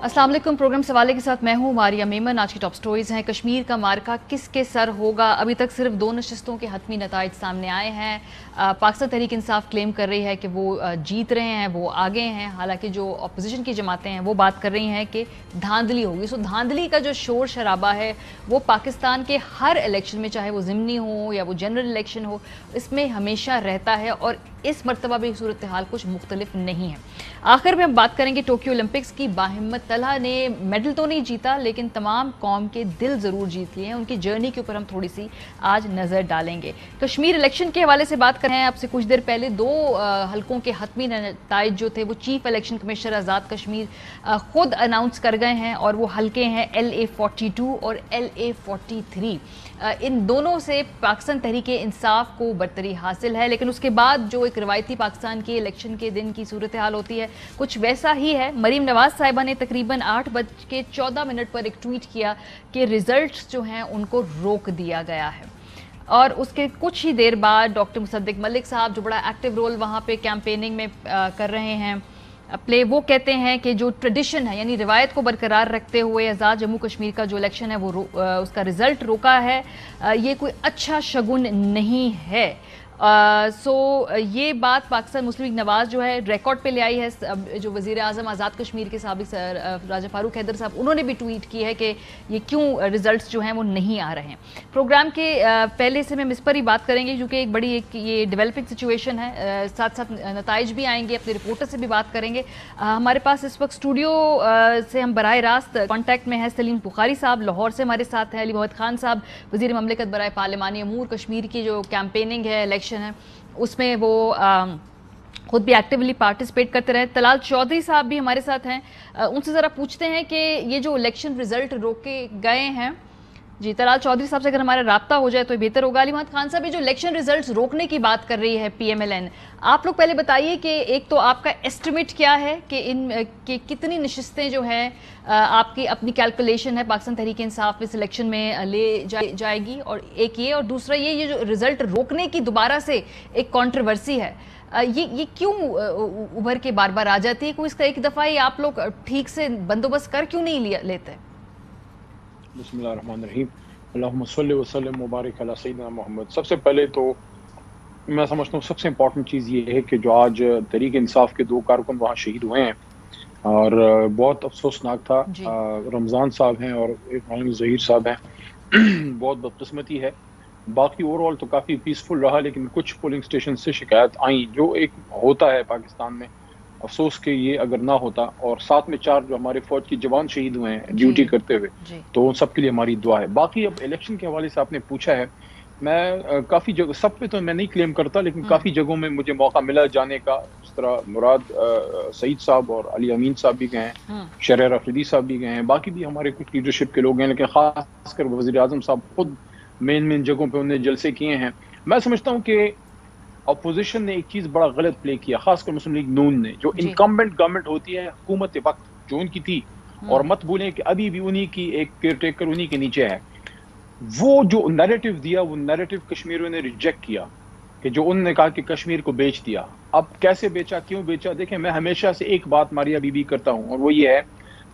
अस्सलाम वालेकुम। प्रोग्राम सवाले के साथ मैं हूँ मारिया मेमन। आज की टॉप स्टोरीज हैं। कश्मीर का मार्का किसके सर होगा? अभी तक सिर्फ 2 नशिस्तों के हतमी नताइज सामने आए हैं। पाकिस्तान तहरीक इंसाफ क्लेम कर रही है कि वो जीत रहे हैं, वो आगे हैं। हालांकि जो अपोजिशन की जमातें हैं वो बात कर रही हैं कि धांधली होगी। सो धांधली का जो शोर शराबा है वो पाकिस्तान के हर इलेक्शन में, चाहे वो ज़िमनी हो या वो जनरल इलेक्शन हो, इसमें हमेशा रहता है और इस मरतबा भी सूरत हाल कुछ मुख्तलिफ नहीं है। आखिर में हम बात करेंगे टोक्यो ओलंपिक्स की। बाहिम्मत तलहा ने मेडल तो नहीं जीता लेकिन तमाम कौम के दिल ज़रूर जीत लिए हैं। उनकी जर्नी के ऊपर हम थोड़ी सी आज नज़र डालेंगे। कश्मीर इलेक्शन के हवाले से बात कर रहे हैं। अब से कुछ देर पहले 2 हलकों के हतमी नताइज जो थे वो chief election commissioner Azad Kashmir खुद अनाउंस कर गए हैं और वो हलके हैं LA42 और LA43। इन दोनों से पाकिस्तान तहरीक इंसाफ को बरतरी हासिल है, लेकिन उसके बाद जो एक रवायती पाकिस्तान के इलेक्शन के दिन की सूरत हाल होती है कुछ वैसा ही है। मरीम नवाज साहिबा ने तकरीबन 8:14 पर एक ट्वीट किया कि रिजल्ट्स जो हैं उनको रोक दिया गया है और उसके कुछ ही देर बाद डॉक्टर मुसद्दिक मलिक साहब जो बड़ा एक्टिव रोल वहाँ पे कैंपेनिंग में कर रहे हैं प्ले, वो कहते हैं कि जो ट्रेडिशन है यानी रिवायत को बरकरार रखते हुए आज़ाद जम्मू कश्मीर का जो इलेक्शन है वो उसका रिज़ल्ट रोका है, ये कोई अच्छा शगुन नहीं है। ये बात पाकिस्तान मुस्लिम लीग नवाज जो है रिकॉर्ड पे ले आई है। जो वज़ीर आज़म आज़ाद कश्मीर के साबिक़ राजा फारूक हैदर साहब, उन्होंने भी ट्वीट की है कि ये क्यों रिजल्ट्स जो हैं वो नहीं आ रहे हैं। प्रोग्राम के पहले से हम इस पर ही बात करेंगे क्योंकि एक बड़ी ये डेवलपिंग सिचुएशन है। साथ साथ नताइज भी आएंगे, अपने रिपोर्टर से भी बात करेंगे। हमारे पास इस वक्त स्टूडियो से हम बराह रास्त कॉन्टैक्ट में है सलीम बुखारी साहब, लाहौर से हमारे साथ हैं अली मोहम्मद खान साहब, वज़ीर ममलिकत बराए पार्लिमानी अमूर। कश्मीर की जो कैंपेनिंग है इलेक्शन है उसमें वो खुद भी एक्टिवली पार्टिसिपेट करते रहे। तलाल चौधरी साहब भी हमारे साथ हैं, उनसे ज़रा पूछते हैं कि ये जो इलेक्शन रिजल्ट रोके गए हैं, जी तलाल चौधरी साहब से अगर हमारा राब्ता हो जाए तो बेहतर होगा। अली मोहम्मद खान साहब, ये जो इलेक्शन रिजल्ट्स रोकने की बात कर रही है PMLN, आप लोग पहले बताइए कि एक तो आपका एस्टिमेट क्या है कि कितनी नशिस्तें जो हैं आपकी अपनी कैलकुलेशन है पाकिस्तान तहरीक इंसाफ इस इलेक्शन में ले जाएगी, और एक ये, और दूसरा ये जो रिजल्ट रोकने की दोबारा से एक कॉन्ट्रोवर्सी है, ये क्यों उभर के बार बार आ जाती है? कोई इसका एक दफ़ा ही आप लोग ठीक से बंदोबस्त कर क्यों नहीं लेते? बिस्मिल्लाहिर्रहमानिर्रहीम, अल्लाहुम्मा सल्लि व सल्लिम मुबारक अला सय्यिदना मोहम्मद। सबसे पहले तो मैं समझता हूँ सबसे इम्पॉर्टेंट चीज़ ये है कि जो आज तहरीक इंसाफ के 2 कारकुन वहाँ शहीद हुए हैं और बहुत अफसोसनाक था। रमज़ान साहब हैं और इब्राहिम ज़हीर साहब हैं। बहुत बदकिस्मती है। बाकी ओवरऑल तो काफ़ी पीसफुल रहा, लेकिन कुछ पोलिंग स्टेशन से शिकायत आई जो एक होता है पाकिस्तान में। अफसोस कि ये अगर ना होता, और साथ में 4 जो हमारे फौज के जवान शहीद हुए हैं ड्यूटी करते हुए, तो उन सब के लिए हमारी दुआ है। बाकी अब इलेक्शन के हवाले से आपने पूछा है, मैं काफ़ी जगह, सब पे तो मैं नहीं क्लेम करता, लेकिन काफ़ी जगहों में मुझे मौका मिला जाने का। इस तरह मुराद सईद साहब और अली अमीन साहब भी गए हैं, शरर अफरीदी साहब भी गए हैं, बाकी भी हमारे कुछ लीडरशिप के लोग हैं, लेकिन खासकर वज़ीर आज़म साहब खुद मेन जगहों पे उन्होंने जलसे किए हैं। मैं समझता हूँ कि अपोजिशन ने एक चीज़ बड़ा गलत प्ले किया, खासकर मुस्लिम लीग नून ने। जो इनकम्बेंट गवर्नमेंट होती है, हुकूमत वक्त जो उनकी थी, और मत भूलें कि अभी भी उन्हीं की एक केयर टेकर उन्हीं के नीचे है, वो जो नैरेटिव दिया, वो नैरेटिव कश्मीरियों ने रिजेक्ट किया कि जो उन्होंने कहा कि कश्मीर को बेच दिया। अब कैसे बेचा, क्यों बेचा? देखें, मैं हमेशा से एक बात मारिया बीबी करता हूँ, और वो ये है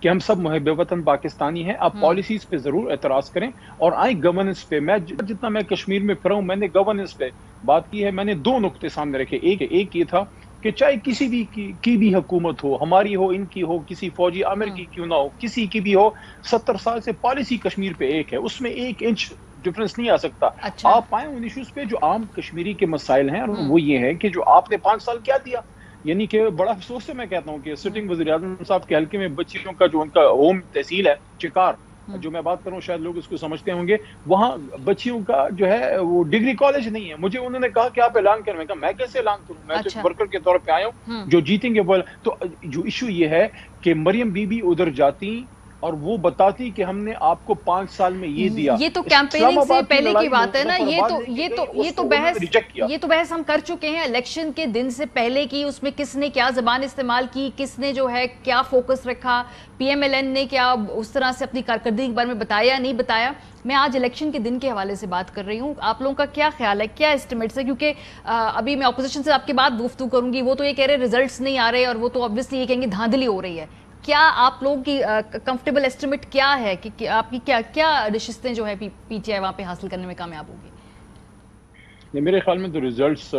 कि हम सब मुहब्बे वतन पाकिस्तानी हैं। आप पॉलिसीज पे जरूर एतराज करें और आए गवर्नेंस पे। मैं जितना मैं कश्मीर में फिरा हूं, मैंने गवर्नेंस पे बात की है। मैंने 2 नुक्ते सामने रखे। एक ये था कि चाहे किसी भी की भी हुकूमत हो, हमारी हो, इनकी हो, किसी फौजी आमिर की क्यों ना हो, किसी की भी हो, 70 साल से पॉलिसी कश्मीर पे एक है, उसमें 1 इंच डिफरेंस नहीं आ सकता। अच्छा। आप आए उन इश्यूज पे जो आम कश्मीरी के मसाइल हैं, और वो ये है कि जो आपने 5 साल क्या दिया। यानी कि बड़ा अफसोस से मैं कहता हूँ कि सिटिंग वज़ीर आज़म साहब के हल्के में बच्चियों का जो उनका होम तहसील है चिकार, जो मैं बात करूँ शायद लोग इसको समझते होंगे, वहाँ बच्चियों का जो है वो डिग्री कॉलेज नहीं है। मुझे उन्होंने कहा कि आप ऐलान करें। मैं कैसे ऐलान करूँ? मैं तो वर्कर के तौर पे आया हूँ, जो जीतेंगे बोल। तो जो इशू ये है कि मरियम बीबी उधर जाती और वो बताती कि हमने आपको 5 साल में ये दिया। ये तो कैंपेनिंग से पहले की बात है ना। ये तो बहस हम कर चुके हैं इलेक्शन के दिन से पहले की। उसमें किसने क्या जबान इस्तेमाल की, किसने जो है क्या फोकस रखा, PMLN ने क्या उस तरह से अपनी कारकर्दगी के बारे में बताया नहीं बताया। मैं आज इलेक्शन के दिन के हवाले से बात कर रही हूँ। आप लोगों का क्या ख्याल है, क्या एस्टिमेट्स है? क्योंकि अभी मैं अपोजिशन से आपके बाद गुफ्तगू करूंगी, वो तो ये कह रहे रिजल्ट्स नहीं आ रहे, और वो तो ऑब्वियसली ये कहेंगे धांधली हो रही है। کیا آپ لوگوں کی کمفرٹیبل ایسٹیمیٹ کیا ہے کہ آپ کی کیا نشستیں جو ہے پی ٹی آئی وہاں پہ حاصل کرنے میں کامیاب ہوگی؟ میرے خیال میں تو ریزلٹس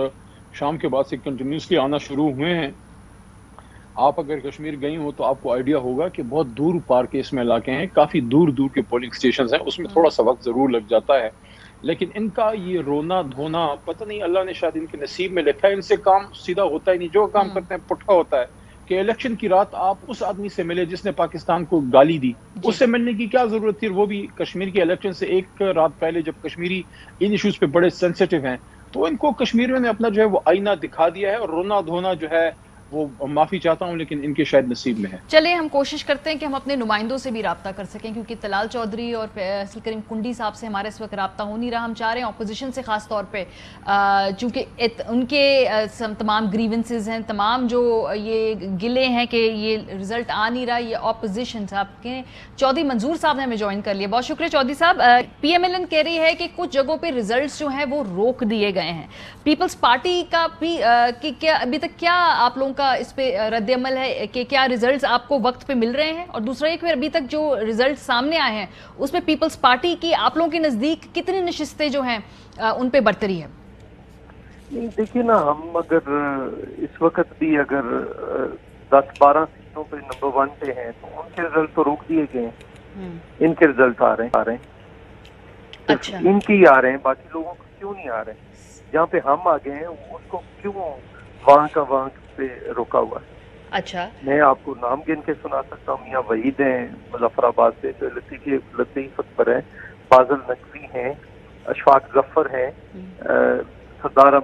شام کے بعد سے کنٹینیوسلی آنا شروع ہوئے ہیں. آپ اگر کشمیر گئی ہو تو آپ کو آئیڈیا ہوگا کہ بہت دور پار کے اس میں علاقے ہیں, کافی دور دور کے پولنگ اسٹیشنز ہیں, اس میں تھوڑا سا وقت ضرور لگ جاتا ہے. لیکن ان کا یہ رونا دھونا پتہ نہیں اللہ نے شاید ان کے نصیب میں لکھا ہے, ان سے کام سیدھا ہوتا ہی نہیں, جو کام کرتے ہیں پٹھا ہوتا ہے. کہ الیکشن کی رات آپ اس آدمی سے ملے جس نے پاکستان کو گالی دی, اس سے ملنے کی کیا ضرورت تھی, وہ بھی کشمیر کے الیکشن سے ایک رات پہلے, جب کشمیری ان ایشوز پہ بڑے سینسیٹیو ہیں. تو ان کو کشمیریوں نے اپنا جو ہے وہ آئینہ دکھا دیا ہے, اور رونا دھونا جو ہے وہ معافی چاہتا ہوں لیکن ان کے شاید نصیب میں ہے. چلیں ہم کوشش کرتے ہیں کہ ہم اپنے نمائندوں سے بھی رابطہ کر سکیں, کیونکہ طلال چودھری اور فیصل کریم کنڈی صاحب سے ہمارے اس وقت رابطہ ہو نہیں رہا. ہم چاہ رہے ہیں اپوزیشن سے خاص طور پہ, چونکہ ان کے تمام گریونسز ہیں, تمام جو یہ گلے ہیں کہ یہ رزلٹ آ نہیں رہا, یہ اپوزیشن صاحب کے چودھری منظور صاحب نے ہمیں جوائن کر لیا. بہت شکریہ چودھری صاحب. پی ایم ایل این کہہ رہی ہے کہ کچھ جگہوں پہ ریزلٹس جو ہیں وہ روک دیے گئے ہیں. پیپلز پارٹی کا بھی کیا ابھی تک کیا آپ لوگوں کا اس پہ رد عمل ہے کہ کیا ریزلٹس آپ کو وقت پہ مل رہے ہیں؟ اور دوسرا ایک ابھی تک جو ریزلٹ سامنے آئے ہیں اس میں پیپلز پارٹی کی آپ لوگوں کے نزدیک کتنی نشستیں جو ہیں ان پہ برتری ہے؟ نہیں دیکھیے نا, ہم اگر اس وقت بھی اگر 10-12 سیٹوں پہ نمبر 1 پہ ہیں تو ان کے ریزلٹ تو روک دیے گئے ہیں. ان کے ریزلٹ آ رہے ہیں, اچھا ان کے ہی آ رہے ہیں, باقی لوگوں کو کیوں نہیں آ رہے ہیں؟ جہاں پہ ہم آ گئے ہیں اس کو کیوں وہاں کا وہاں پہ روکا ہوا ہے؟ اچھا میں آپ کو نام گن کے سنا سکتا ہوں. میاں وحید ہیں مظفر آباد سے, جو لطیف اکبر ہیں, فاضل نقوی ہیں, اشفاق ظفر ہیں, سردار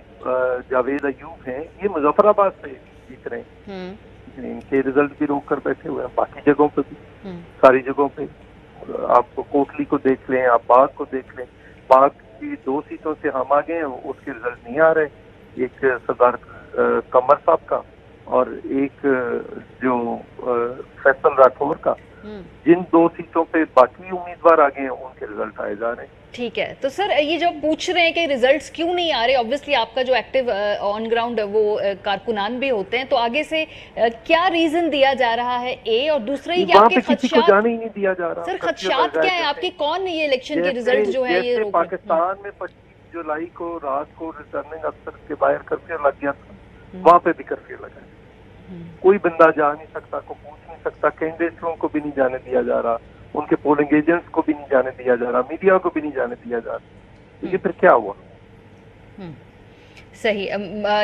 جاوید ایوب ہیں. یہ مظفر آباد سے جیت رہے ہیں, ان کے ریزلٹ بھی روک کر بیٹھے ہوئے ہیں. باقی جگہوں پہ بھی, ساری جگہوں پہ آپ کو کوٹلی کو دیکھ لیں, آپ باغ کو دیکھ لیں. باغ کی 2 سیٹوں سے ہم آگے ہیں, اس کے ریزلٹ نہیں آ رہے. ایک سردار قمر صاحب کا اور ایک جو فیصل راٹھور کا. جن 2 سیٹوں پہ باقی امیدوار آگے ہیں ان کے ریزلٹ آئے جا رہے ہیں. ٹھیک ہے, تو سر یہ جو پوچھ رہے ہیں کہ ریزلٹس کیوں نہیں آ رہے, obviously آپ کا جو ایکٹیو آن گراؤنڈ وہ کارکنان بھی ہوتے ہیں, تو آگے سے کیا ریزن دیا جا رہا ہے اے, اور دوسرا یہ کہ آپ کے کسی کو جانے ہی نہیں دیا جا رہا. سر خدشات کیا ہیں آپ کی, کون یہ الیکشن کے ریزلٹ جو ہے یہ روک؟ پاکستان میں 25 جولائی کو رات کو ریٹرننگ افسر کے باہر کرفیو لگ گیا تھا, وہاں پہ بھی کرفیو لگا ہے. کوئی بندہ جا نہیں سکتا, کو پوچھ نہیں سکتا, کینڈیڈیٹوں کو بھی نہیں جانے دیا جا رہا, ان کے پولنگ ایجنٹس کو بھی نہیں جانے دیا جا رہا, میڈیا کو بھی نہیں جانے دیا جا رہا. یہ پھر کیا ہوا؟ صحیح.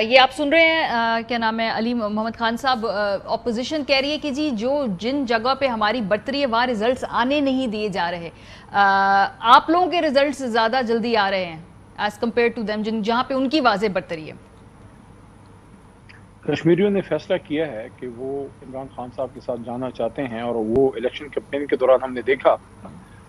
یہ آپ سن رہے ہیں کیا نام ہے, علی محمد خان صاحب, اپوزیشن کہہ رہی ہے کہ جی جو جن جگہ پہ ہماری برتری ہے وہاں ریزلٹس آنے نہیں دیے جا رہے. آپ لوگوں کے ریزلٹس زیادہ جلدی آ رہے ہیں ایز کمپیئر ٹو دیم جہاں پہ ان کی واضح برتری ہے. کشمیریوں نے فیصلہ کیا ہے کہ وہ عمران خان صاحب کے ساتھ جانا چاہتے ہیں, اور وہ الیکشن کیمپین کے دوران ہم نے دیکھا,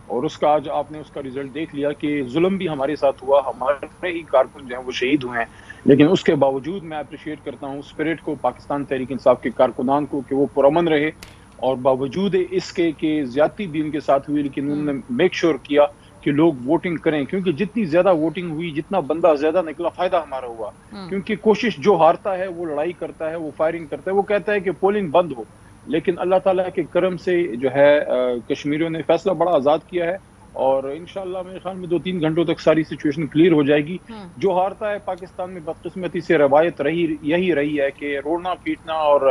اور اس کا آج آپ نے اس کا ریزلٹ دیکھ لیا کہ ظلم بھی ہمارے ساتھ ہوا, ہمارے ہی کارکن جو ہیں وہ شہید ہوئے ہیں. لیکن اس کے باوجود میں اپریشیٹ کرتا ہوں اسپرٹ کو, پاکستان تحریک انصاف کے کارکنان کو, کہ وہ پرامن رہے, اور باوجود اس کے کہ زیادتی بھی ان کے ساتھ ہوئی, لیکن انہوں نے میک شور کیا کہ لوگ ووٹنگ کریں, کیونکہ جتنی زیادہ ووٹنگ ہوئی, جتنا بندہ زیادہ نکلا, فائدہ ہمارا ہوا. کیونکہ کوشش جو ہارتا ہے وہ لڑائی کرتا ہے, وہ فائرنگ کرتا ہے, وہ کہتا ہے کہ پولنگ بند ہو. لیکن اللہ تعالیٰ کے کرم سے جو ہے کشمیریوں نے فیصلہ بڑا آزاد کیا ہے, اور انشاءاللہ میرے خیال میں 2-3 گھنٹوں تک ساری سچویشن کلیئر ہو جائے گی. جو ہارتا ہے پاکستان میں بدقسمتی سے روایت یہی رہی ہے کہ روڑنا پیٹنا اور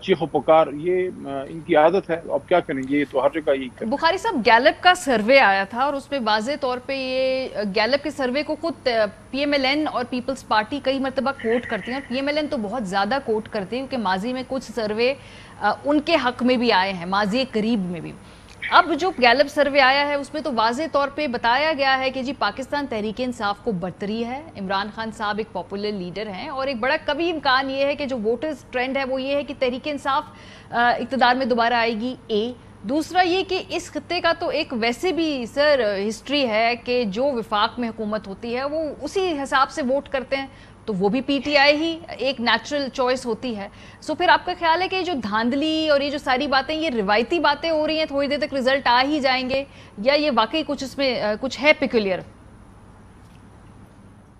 چیخ و پکار, یہ ان کی عادت ہے. اب کیا کریں, یہ تو ہر جگہ ہی. بخاری صاحب, گیلپ کا سروے آیا تھا اور اس میں واضح طور پہ یہ گیلپ کے سروے کو خود پی ایم ایل این اور پیپلز پارٹی کئی مرتبہ کوٹ کرتی ہیں, اور پی ایم ایل این تو بہت زیادہ کوٹ کرتی ہے, کیونکہ ماضی میں کچھ سروے ان کے حق میں بھی آئے ہیں, ماضی قریب میں بھی. اب جو گیلپ سروے آیا ہے اس میں تو واضح طور پہ بتایا گیا ہے کہ جی پاکستان تحریک انصاف کو برتری ہے, عمران خان صاحب ایک پاپولر لیڈر ہیں, اور ایک بڑا کبھی امکان یہ ہے کہ جو ووٹرز ٹرینڈ ہے وہ یہ ہے کہ تحریک انصاف اقتدار میں دوبارہ آئے گی. دوسرا یہ کہ اس خطے کا تو ایک ویسے بھی سر ہسٹری ہے کہ جو وفاق میں حکومت ہوتی ہے وہ اسی حساب سے ووٹ کرتے ہیں, تو وہ بھی پی ٹی آئی ہی ایک نیچرل چوائس ہوتی ہے. سو پھر آپ کا خیال ہے کہ جو دھاندلی اور یہ جو ساری باتیں, یہ روایتی باتیں ہو رہی ہیں, تھوڑی دیر تک رزلٹ آ ہی جائیں گے, یا یہ واقعی کچھ اس میں کچھ ہے پیکولر؟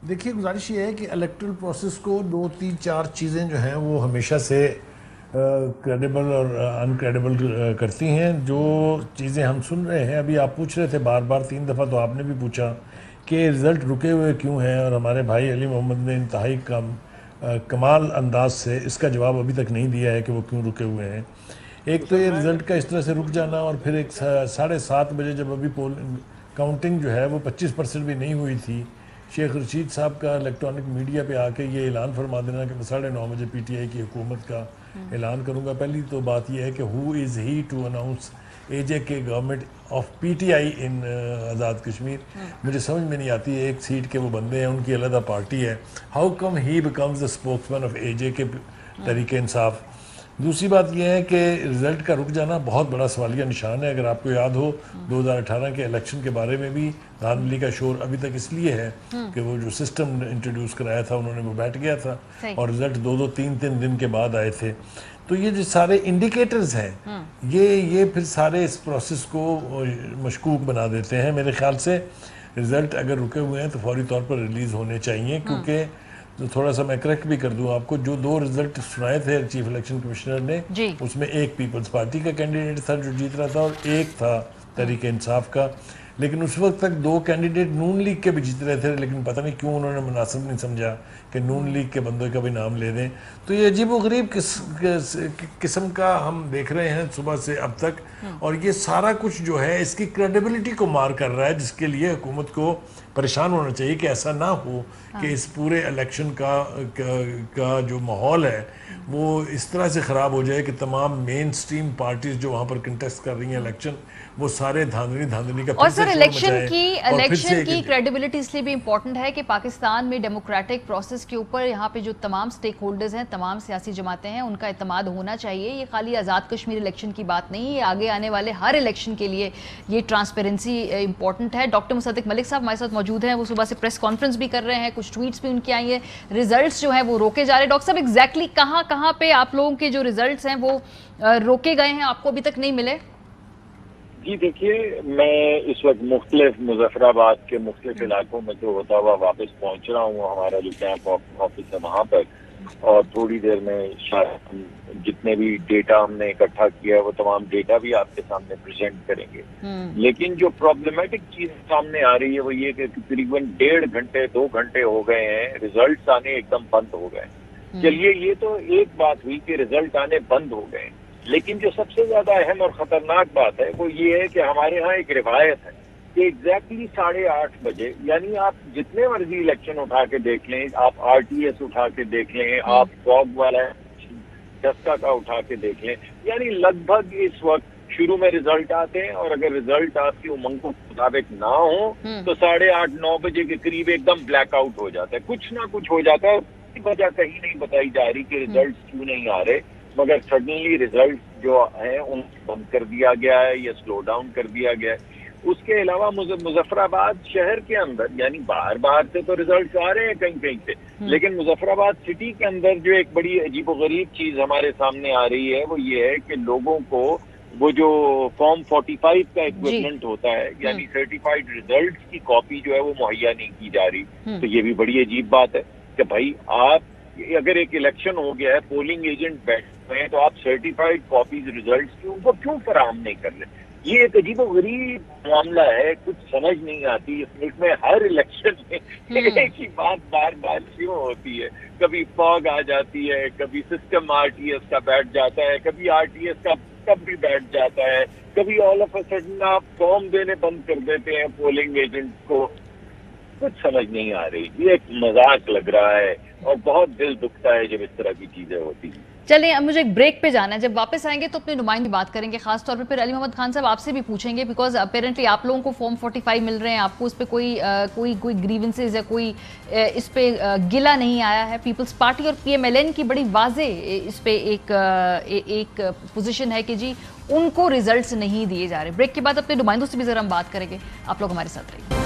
دیکھیے گزارش یہ ہے کہ الیکٹرل پروسیس کو 2-3-4 چیزیں جو ہیں وہ ہمیشہ سے کریڈیبل اور انکریڈیبل کرتی ہیں. جو چیزیں ہم سن رہے ہیں ابھی، آپ پوچھ رہے تھے بار بار 3 دفعہ تو آپ نے بھی پوچھا کہ رزلٹ رکے ہوئے کیوں ہیں، اور ہمارے بھائی علی محمد نے انتہائی کمال انداز سے اس کا جواب ابھی تک نہیں دیا ہے کہ وہ کیوں رکے ہوئے ہیں. ایک تو یہ رزلٹ کا اس طرح سے رک جانا، اور پھر ایک 7:30 بجے جب ابھی کاؤنٹنگ جو ہے وہ 25% بھی نہیں ہوئی تھی، شیخ رشید صاحب کا الیکٹرانک میڈیا پہ آ کے یہ اعلان فرما دینا کہ میں 9:30 بجے پی ٹی آئی کی حکومت کا اعلان کروں گا. پہلی تو بات یہ ہے کہ ہو از ہی to announce A J K government of P T I in Azad Kashmir. مجھے سمجھ میں نہیں آتی ہے، ایک سیٹ کے وہ بندے ہیں، ان کی علیحدہ پارٹی ہے، how come he becomes the spokesman of A J K Tehreek انصاف. دوسری بات یہ ہے کہ رزلٹ کا رک جانا بہت بڑا سوالیہ نشان ہے. اگر آپ کو یاد ہو 2018 کے الیکشن کے بارے میں بھی دھاندلی کا شور ابھی تک اس لیے ہے کہ وہ جو سسٹم انٹروڈیوس کرایا تھا انہوں نے وہ بیٹھ گیا تھا، اور رزلٹ 2 3 دن کے بعد آئے تھے. تو یہ جو سارے انڈیکیٹرز ہیں یہ پھر سارے اس پروسیس کو مشکوک بنا دیتے ہیں. میرے خیال سے رزلٹ اگر رکے ہوئے ہیں تو فوری طور پر ریلیز ہونے چاہیے، کیونکہ تھوڑا سا میں کریکٹ بھی کر دوں آپ کو، جو 2 رزلٹ سنائے تھے چیف الیکشن کمشنر نے، اس میں ایک پیپلز پارٹی کا کینڈیڈیٹ تھا جو جیت رہا تھا، اور ایک تھا تحریک انصاف کا. لیکن اس وقت تک 2 کینڈیڈیٹ نون لیگ کے بھی جیت رہے تھے، لیکن پتہ نہیں کیوں انہوں نے مناسب نہیں سمجھا کہ نون لیگ کے بندوں کا بھی نام لے دیں. تو یہ عجیب و غریب قسم کا ہم دیکھ رہے ہیں صبح سے اب تک، اور یہ سارا کچھ جو ہے اس کی کریڈیبلٹی کو مار کر رہا ہے، جس کے لیے حکومت کو پریشان ہونا چاہیے کہ ایسا نہ ہو کہ اس پورے الیکشن کا جو ماحول ہے وہ اس طرح سے خراب ہو جائے کہ تمام مین سٹریم پارٹیز جو وہاں پر کنٹیسٹ کر رہی ہیں الیکشن، وہ سارے دھاندلی کا. اور سر الیکشن کی کریڈیبلٹی اس لیے بھی امپورٹنٹ ہے کہ پاکستان میں ڈیموکریٹک پروسیس کے اوپر یہاں پہ جو تمام سٹیک ہولڈرز ہیں، تمام سیاسی جماعتیں ہیں، ان کا اعتماد ہونا چاہیے. یہ خالی آزاد کشمیر الیکشن کی بات نہیں، یہ آگے آنے والے ہر الیکشن کے لیے یہ ٹرانسپیرنسی امپورٹنٹ ہے. ڈاکٹر مصدق ملک صاحب ہمارے ساتھ موجود ہیں، وہ صبح سے پریس کانفرنس بھی کر رہے ہیں، کچھ ٹویٹس بھی ان کی آئی ہیں. ریزلٹس جو ہیں وہ روکے جا رہے ہیں. ڈاکٹر صاحب ایگزیکٹلی کہاں پہ آپ لوگوں کے جو ریزلٹس ہیں وہ روکے گئے ہیں، آپ کو ابھی تک نہیں ملے؟ جی دیکھیے، میں اس وقت مختلف مظفر آباد کے مختلف علاقوں میں جو ہوتا ہوا واپس پہنچ رہا ہوں. ہمارا جو کیمپ آفس ہے وہاں پر، اور تھوڑی دیر میں شاید جتنے بھی ڈیٹا ہم نے اکٹھا کیا ہے وہ تمام ڈیٹا بھی آپ کے سامنے پریزنٹ کریں گے. لیکن جو پرابلمٹک چیز سامنے آ رہی ہے وہ یہ کہ تقریباً 1.5 گھنٹے 2 گھنٹے ہو گئے ہیں، ریزلٹس آنے ایک دم بند ہو گئے. چلیے یہ تو ایک بات ہوئی کہ ریزلٹ آنے بند ہو گئے، لیکن جو سب سے زیادہ اہم اور خطرناک بات ہے وہ یہ ہے کہ ہمارے ہاں ایک روایت ہے کہ ایگزیکٹلی 8:30 بجے، یعنی آپ جتنے مرضی الیکشن اٹھا کے دیکھ لیں، آپ آر ٹی ایس اٹھا کے دیکھ لیں، آپ فوگ والا ڈسکا کا اٹھا کے دیکھ لیں، یعنی لگ بھگ اس وقت شروع میں ریزلٹ آتے ہیں، اور اگر ریزلٹ آپ کی امنگوں کے مطابق نہ ہو تو 8:30 9 بجے کے قریب ایک دم بلیک آؤٹ ہو جاتا ہے، کچھ نہ کچھ ہو جاتا ہے. وجہ کہیں نہیں بتائی جا رہی کہ ریزلٹس کیوں نہیں آ رہے، مگر سڈنلی ریزلٹ جو ہیں ان کو بند کر دیا گیا ہے یا سلو ڈاؤن کر دیا گیا ہے. اس کے علاوہ مظفر آباد شہر کے اندر، یعنی باہر سے تو ریزلٹس آ رہے ہیں کہیں سے، لیکن مظفر آباد سٹی کے اندر جو ایک بڑی عجیب و غریب چیز ہمارے سامنے آ رہی ہے وہ یہ ہے کہ لوگوں کو وہ جو فارم 45 کا ایکویویلنٹ ہوتا ہے، یعنی سرٹیفائیڈ ریزلٹس کی کاپی جو ہے وہ مہیا نہیں کی جا رہی. تو یہ بھی بڑی عجیب بات ہے کہ بھائی آپ اگر ایک الیکشن ہو گیا ہے، پولنگ ایجنٹ بیٹھے ہوئے ہیں، تو آپ سرٹیفائیڈ کاپیز ریزلٹس کی ان کو کیوں فراہم نہیں کر رہے؟ یہ ایک عجیب و غریب معاملہ ہے، کچھ سمجھ نہیں آتی. اس ملک میں ہر الیکشن میں ایک ہی بات بار بار کیوں ہوتی ہے؟ کبھی فاگ آ جاتی ہے، کبھی سسٹم آر ٹی ایس کا بیٹھ جاتا ہے، کبھی آر ٹی ایس کا کب بھی بیٹھ جاتا ہے، کبھی آل آف اے سڈن آپ فارم دینے بند کر دیتے ہیں پولنگ ایجنٹ کو. کچھ سمجھ نہیں آ رہی. یہ ایک مذاق لگ رہا ہے اور بہت دل دکھتا ہے جب اس طرح کی چیزیں ہوتی ہیں. چلیں اب مجھے ایک بریک پہ جانا ہے، جب واپس آئیں گے تو اپنے نمائندے بات کریں گے، خاص طور پہ پھر علی محمد خان صاحب آپ سے بھی پوچھیں گے، بیکاز اپیرنٹلی آپ لوگوں کو فارم 45 مل رہے ہیں، آپ کو اس پہ کوئی گریونسز یا کوئی اس پہ گلہ نہیں آیا ہے. پیپلز پارٹی اور پی ایم ایل این کی بڑی واضح اس پہ ایک پوزیشن ہے کہ جی ان کو ریزلٹس نہیں دیے جا رہے. بریک کے بعد اپنے نمائندوں سے بھی ذرا ہم بات کریں گے، آپ لوگ ہمارے ساتھ رہیے.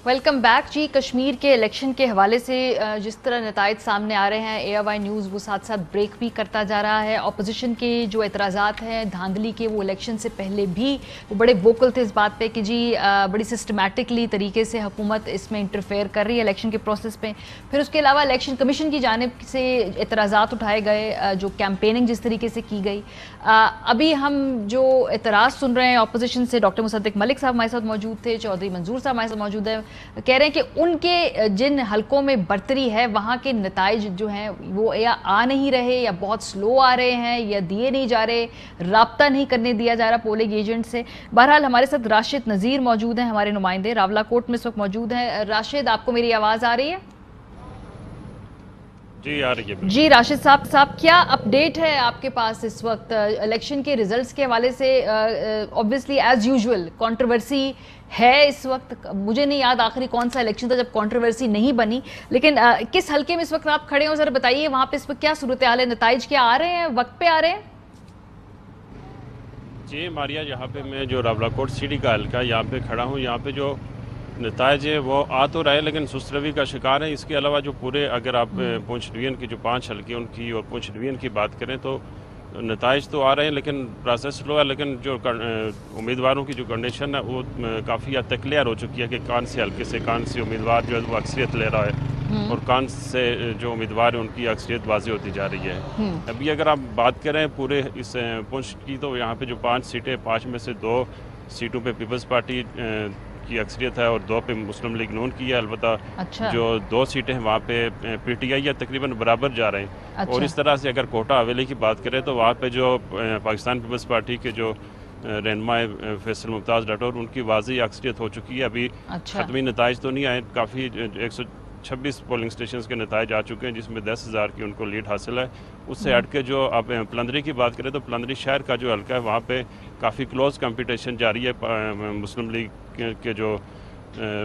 वेलकम बैक जी। कश्मीर के इलेक्शन के हवाले से जिस तरह नताइज सामने आ रहे हैं, AIY न्यूज़ वो साथ साथ ब्रेक भी करता जा रहा है। अपोजिशन के जो एतराज़ात हैं धांधली के, वो इलेक्शन से पहले भी वो बड़े वोकल थे इस बात पे कि जी बड़ी सिस्टमैटिकली तरीके से हुकूमत इसमें इंटरफेयर कर रही है इलेक्शन के प्रोसेस पे। फिर उसके अलावा इलेक्शन कमीशन की जानिब से एतराज़ात उठाए गए, जो कैंपेनिंग जिस तरीके से की गई। अभी हम जो एतराज़ सुन रहे हैं अपोजिशन से, डॉक्टर मुसद्दिक मलिक साहब हमारे साथ मौजूद थे, चौधरी मंजूर साहब हमारे साथ मौजूद है, कह रहे हैं कि उनके जिन हलकों में बर्तरी है वहाँ के नताइज जो हैं वो या आ नहीं रहे, या बहुत स्लो आ रहे हैं, या दिए नहीं जा रहे, राब्ता नहीं करने दिया जा रहा पोलिंग एजेंट से। बहरहाल हमारे साथ राशिद नज़ीर मौजूद हैं, हमारे नुमाइंदे रावला कोट में इस वक्त मौजूद हैं। राशिद, आपको मेरी आवाज़ आ रही है? जी आ रही है जी। राशिद साहब क्या अपडेट है आपके पास इस वक्त इलेक्शन के रिजल्ट्स के हवाले से? ऑब्वियसली एज यूजुअल कंट्रोवर्सी है इस वक्त। मुझे नहीं याद आखिरी कौन सा इलेक्शन था जब कंट्रोवर्सी नहीं बनी, लेकिन किस हल्के में इस वक्त आप खड़े हो, जरा बताइए वहां पे इस वक्त क्या सूरत हाल है? नताइज क्या आ रहे हैं, वक्त पे आ रहे हैं? जी मारिया, यहाँ पे मैं जो रावलाकोट सिटी का हल्का यहाँ पे खड़ा हूँ, यहाँ पे जो नताइज है वो आ तो रहे लेकिन सुस्त रवि का शिकार है। इसके अलावा जो पूरे अगर आप पुंछ डिवीजन की जो 5 हल्के उनकी और पुंछ डिवीजन की बात करें तो नताइज तो आ रहे हैं लेकिन प्रोसेस स्लो है। लेकिन जो उम्मीदवारों की जो कंडीशन है वो काफ़ी हद तक क्लियर हो चुकी है कि कौन से हल्के से कौन से उम्मीदवार जो है वो अक्सरियत ले रहा है और कौन से जो उम्मीदवार है उनकी अक्सरियत वाज़ेह होती जा रही है। अभी अगर आप बात करें पूरे इस पुंछ की तो यहाँ पे जो 5 सीटें, 5 में से 2 सीटों पे पीपल्स पार्टी की अक्सरियत है और 2 पे मुस्लिम लीग नून की है। अलबत्ता जो 2 सीटें हैं वहाँ पे PTI या तकरीबन बराबर जा रहे हैं। और इस तरह से अगर कोटा हवेली की बात करें तो वहाँ पे जो पाकिस्तान पीपल्स पार्टी के जो रहनुमा फैसल मुमताज़ राठौर उनकी वाज़ेह अक्सरियत हो चुकी है। अभी खत्मी नताइज तो नहीं आए, काफ़ी 126 पोलिंग स्टेशन के नताइज आ चुके हैं जिसमें 10,000 की उनको लीड हासिल है। उससे हट के जो अब पलंदरी की बात करें तो पलंदरी शहर का जो हल्का है वहाँ पे काफ़ी क्लोज कंपटीशन जारी है। मुस्लिम लीग के जो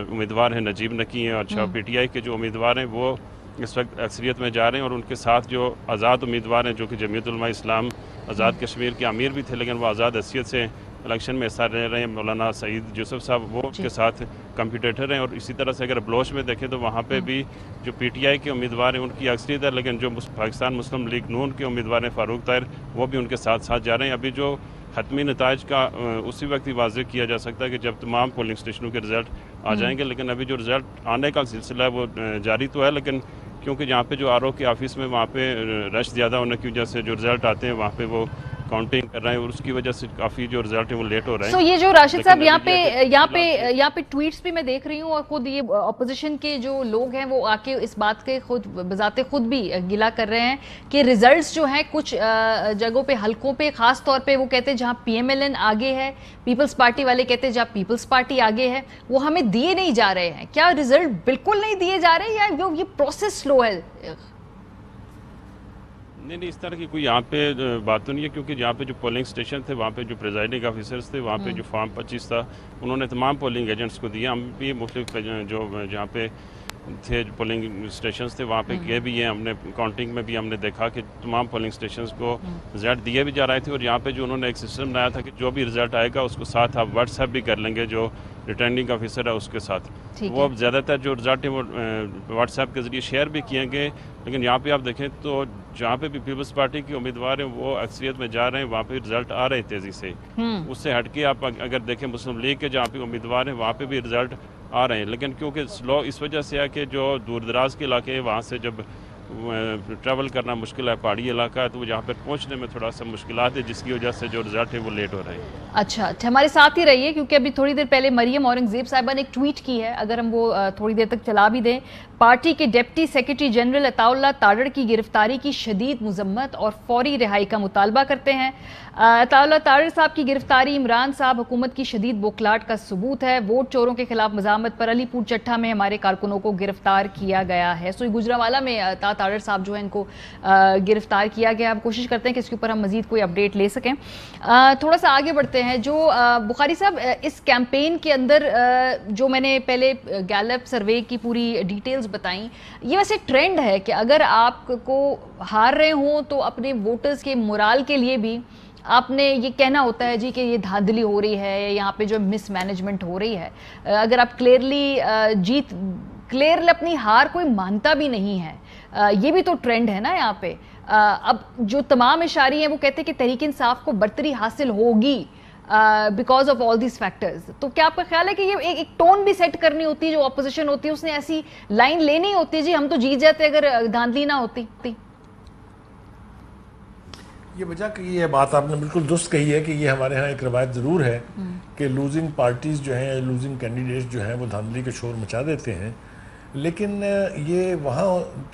उम्मीदवार हैं नजीब नकी हैं और PTI के जो उम्मीदवार हैं वो इस वक्त अक्सरियत में जा रहे हैं और उनके साथ जो आज़ाद उम्मीदवार हैं जो कि जमीयत उलमा इस्लाम आज़ाद कश्मीर के अमीर भी थे लेकिन वो आज़ाद हैसियत से इलेक्शन में हिस्सा ले रहे हैं, मौलाना सईद यूसुफ साहब वो उसके साथ कंपटीटर हैं। और इसी तरह से अगर बलोच में देखें तो वहाँ पे भी जो PTI के उम्मीदवार हैं उनकी अक्सरियत है लेकिन जो पाकिस्तान मुस्लिम लीग नून के उम्मीदवार हैं फ़ारूक ताहिर वो भी उनके साथ साथ जा रहे हैं। अभी जो हतमी नताइज का उसी वक्त ही वाज़ेह किया जा सकता है कि जब तमाम पोलिंग स्टेशनों के रिज़ल्ट आ जाएंगे। लेकिन अभी जो रिज़ल्ट आने का सिलसिला है वो जारी तो है लेकिन क्योंकि जहाँ पे जो RO के ऑफिस में वहाँ पे रश ज़्यादा होने की वजह से जो रिज़ल्ट आते हैं वहाँ पे वो काउंटिंग कर रहे हैं और उसकी वजह से काफ़ी जो रिजल्ट है वो लेट हो रहे हैं। ये जो राशिद साहब यहाँ पे ट्वीट्स भी मैं देख रही हूँ और खुद ये अपोजिशन के जो लोग हैं वो आके इस बात के बजाते खुद भी गिला कर रहे हैं कि रिजल्ट्स जो हैं कुछ जगहों पे हलकों पे खास तौर पे वो कहते हैं जहाँ PMLN आगे है, पीपल्स पार्टी वाले कहते हैं जहाँ पीपल्स पार्टी आगे है वो हमें दिए नहीं जा रहे हैं। क्या रिजल्ट बिल्कुल नहीं दिए जा रहे हैं या ये प्रोसेस स्लो है? नहीं, इस तरह की कोई यहाँ पे बात तो नहीं है क्योंकि जहाँ पे जो पोलिंग स्टेशन थे वहाँ पे जो प्रिजाइडिंग ऑफिसर्स थे वहाँ पे जो फॉर्म 25 था उन्होंने तमाम पोलिंग एजेंट्स को दिया। हम भी मुख्तलिफ जो जहाँ पे थे पोलिंग स्टेशंस थे वहाँ पे गए भी हैं, हमने काउंटिंग में भी हमने देखा कि तमाम पोलिंग स्टेशंस को रिजल्ट दिए भी जा रहे थे। और यहाँ पे जो उन्होंने एक सिस्टम बनाया था कि जो भी रिजल्ट आएगा उसको साथ आप व्हाट्सएप भी कर लेंगे जो रिटर्निंग ऑफिसर है उसके साथ। वो अब ज़्यादातर जो रिजल्ट है वो व्हाट्सएप के ज़रिए शेयर भी किए गए। लेकिन यहाँ पे आप देखें तो जहाँ पे भी पीपल्स पार्टी के उम्मीदवार हैं वो अक्सरियत में जा रहे हैं, वहाँ पे रिजल्ट आ रहे हैं तेज़ी से। उससे हटके आप अगर देखें मुस्लिम लीग के जहाँ पे उम्मीदवार हैं वहाँ पे भी रिजल्ट आ रहे हैं लेकिन क्योंकि स्लो इस वजह से है कि जो दूर दराज के इलाके हैं वहाँ से जब ट्रैवल करना मुश्किल है, पहाड़ी इलाका है तो जहाँ पर पहुँचने में थोड़ा सा मुश्किलात है जिसकी वजह से जो रिजल्ट है वो लेट हो रहे हैं। अच्छा, हमारे साथ ही रहिए क्योंकि अभी थोड़ी देर पहले मरियम औरंगजेब साहिबा ने एक ट्वीट की है, अगर हम वो थोड़ी देर तक चला भी दें। पार्टी के डिप्टी सेक्रेटरी जनरल अताउल्लाह ताड़ड़ की गिरफ्तारी की शदीद मुजम्मत और फौरी रिहाई का मुतालबा करते हैं। अताउल्लाह ताड़ड़ साहब की गिरफ्तारी इमरान साहब हुकूमत की शदीद बोखलाहट का सबूत है। वोट चोरों के खिलाफ मजामत पर अलीपुर चट्टा में हमारे कारकुनों को गिरफ्तार किया गया है। सो गुजरावाला में ताड़ड़ साहब जो है इनको गिरफ्तार किया गया। अब कोशिश करते हैं कि इसके ऊपर हम मजीद कोई अपडेट ले सकें। थोड़ा सा आगे बढ़ते हैं। जो बुखारी साहब इस कैंपेन के अंदर जो मैंने पहले गैलप सर्वे की पूरी डिटेल्स बताई, ये वैसे ट्रेंड है कि अगर आपको हार रहे हों तो अपने वोटर्स के मोराल के लिए भी آپ نے یہ کہنا ہوتا ہے جی کہ یہ دھاندلی ہو رہی ہے, یہاں پہ جو مس مینجمنٹ ہو رہی ہے. اگر آپ کلیئرلی اپنی ہار کوئی مانتا بھی نہیں ہے, یہ بھی تو ٹرینڈ ہے نا یہاں پہ. اب جو تمام اشاری ہیں وہ کہتے ہیں کہ تحریک انصاف کو برتری حاصل ہوگی because of all these factors. تو کیا آپ کا خیال ہے کہ یہ ایک ٹون بھی سیٹ کرنی ہوتی ہے, جو اپوزیشن ہوتی ہے اس نے ایسی لائن لینی ہوتی ہے جی ہم تو جیت جاتے اگر دھاندلی نہ ہوتی؟ یہ وجہ کہ یہ بات آپ نے بالکل درست کہی ہے کہ یہ ہمارے ہاں ایک روایت ضرور ہے کہ لوزنگ پارٹیز جو ہیں, لوزنگ کینڈیڈیٹس جو ہیں وہ دھاندلی کے شور مچا دیتے ہیں. لیکن یہ وہاں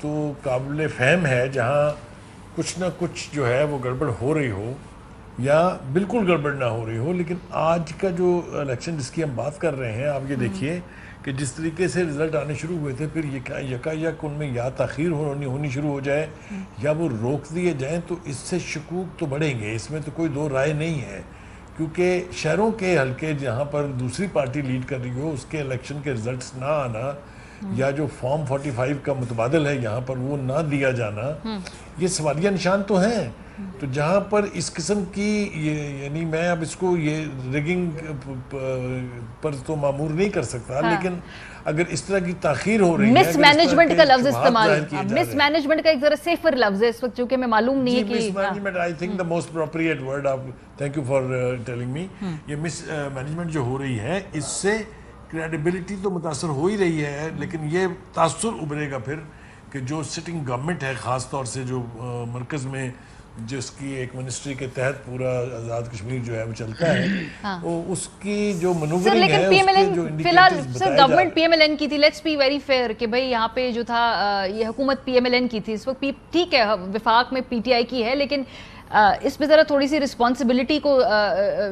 تو قابل فہم ہے جہاں کچھ نہ کچھ جو ہے وہ گڑبڑ ہو رہی ہو یا بالکل گڑبڑ نہ ہو رہی ہو. لیکن آج کا جو الیکشن جس کی ہم بات کر رہے ہیں, آپ یہ دیکھیے کہ جس طریقے سے رزلٹ آنے شروع ہوئے تھے, پھر یکایک ان میں یا تاخیر ہونی شروع ہو جائے یا وہ روک دیے جائیں, تو اس سے شکوک تو بڑھیں گے, اس میں تو کوئی دو رائے نہیں ہے. کیونکہ شہروں کے حلقے جہاں پر دوسری پارٹی لیڈ کر رہی ہو اس کے الیکشن کے رزلٹس نہ آنا یا جو فارم 45 کا متبادل ہے یہاں پر وہ نہ دیا جانا, یہ سوالیہ نشان تو ہیں. تو جہاں پر اس قسم کی یعنی میں اب اس کو یہ ریگنگ پر تو معمور نہیں کر سکتا, لیکن اگر اس طرح کی تاخیر ہو رہی ہے, مس مینجمنٹ کا لفظ استعمال, مس مینجمنٹ کا ایک ذرا سیفر لفظ ہے اس وقت, چونکہ میں معلوم نہیں ہے کہ mismanagement I think the most appropriate word. آپ thank you for telling me. یہ مس مینجمنٹ جو ہو رہی ہے اس سے کریڈیبلٹی تو متاثر ہو ہی رہی ہے, لیکن یہ تاثر ابھرے گا پھر کہ جو سٹنگ گورنمنٹ ہے, خاص طور سے جو مرکز میں جس کی ایک منسٹری کے تحت پورا آزاد کشمیر جو ہے وہ چلتا ہے, اس کی جو منورنگ ہے, فی الحال sir government P M L N کی تھی. لیٹس بی ویری فیئر کہ بھئی یہاں پہ جو تھا یہ حکومت پی ایم ایل این کی تھی اس وقت. ٹھیک ہے وفاق میں پی ٹی آئی کی ہے, لیکن اس پہ ذرا تھوڑی سی رسپانسبلٹی کو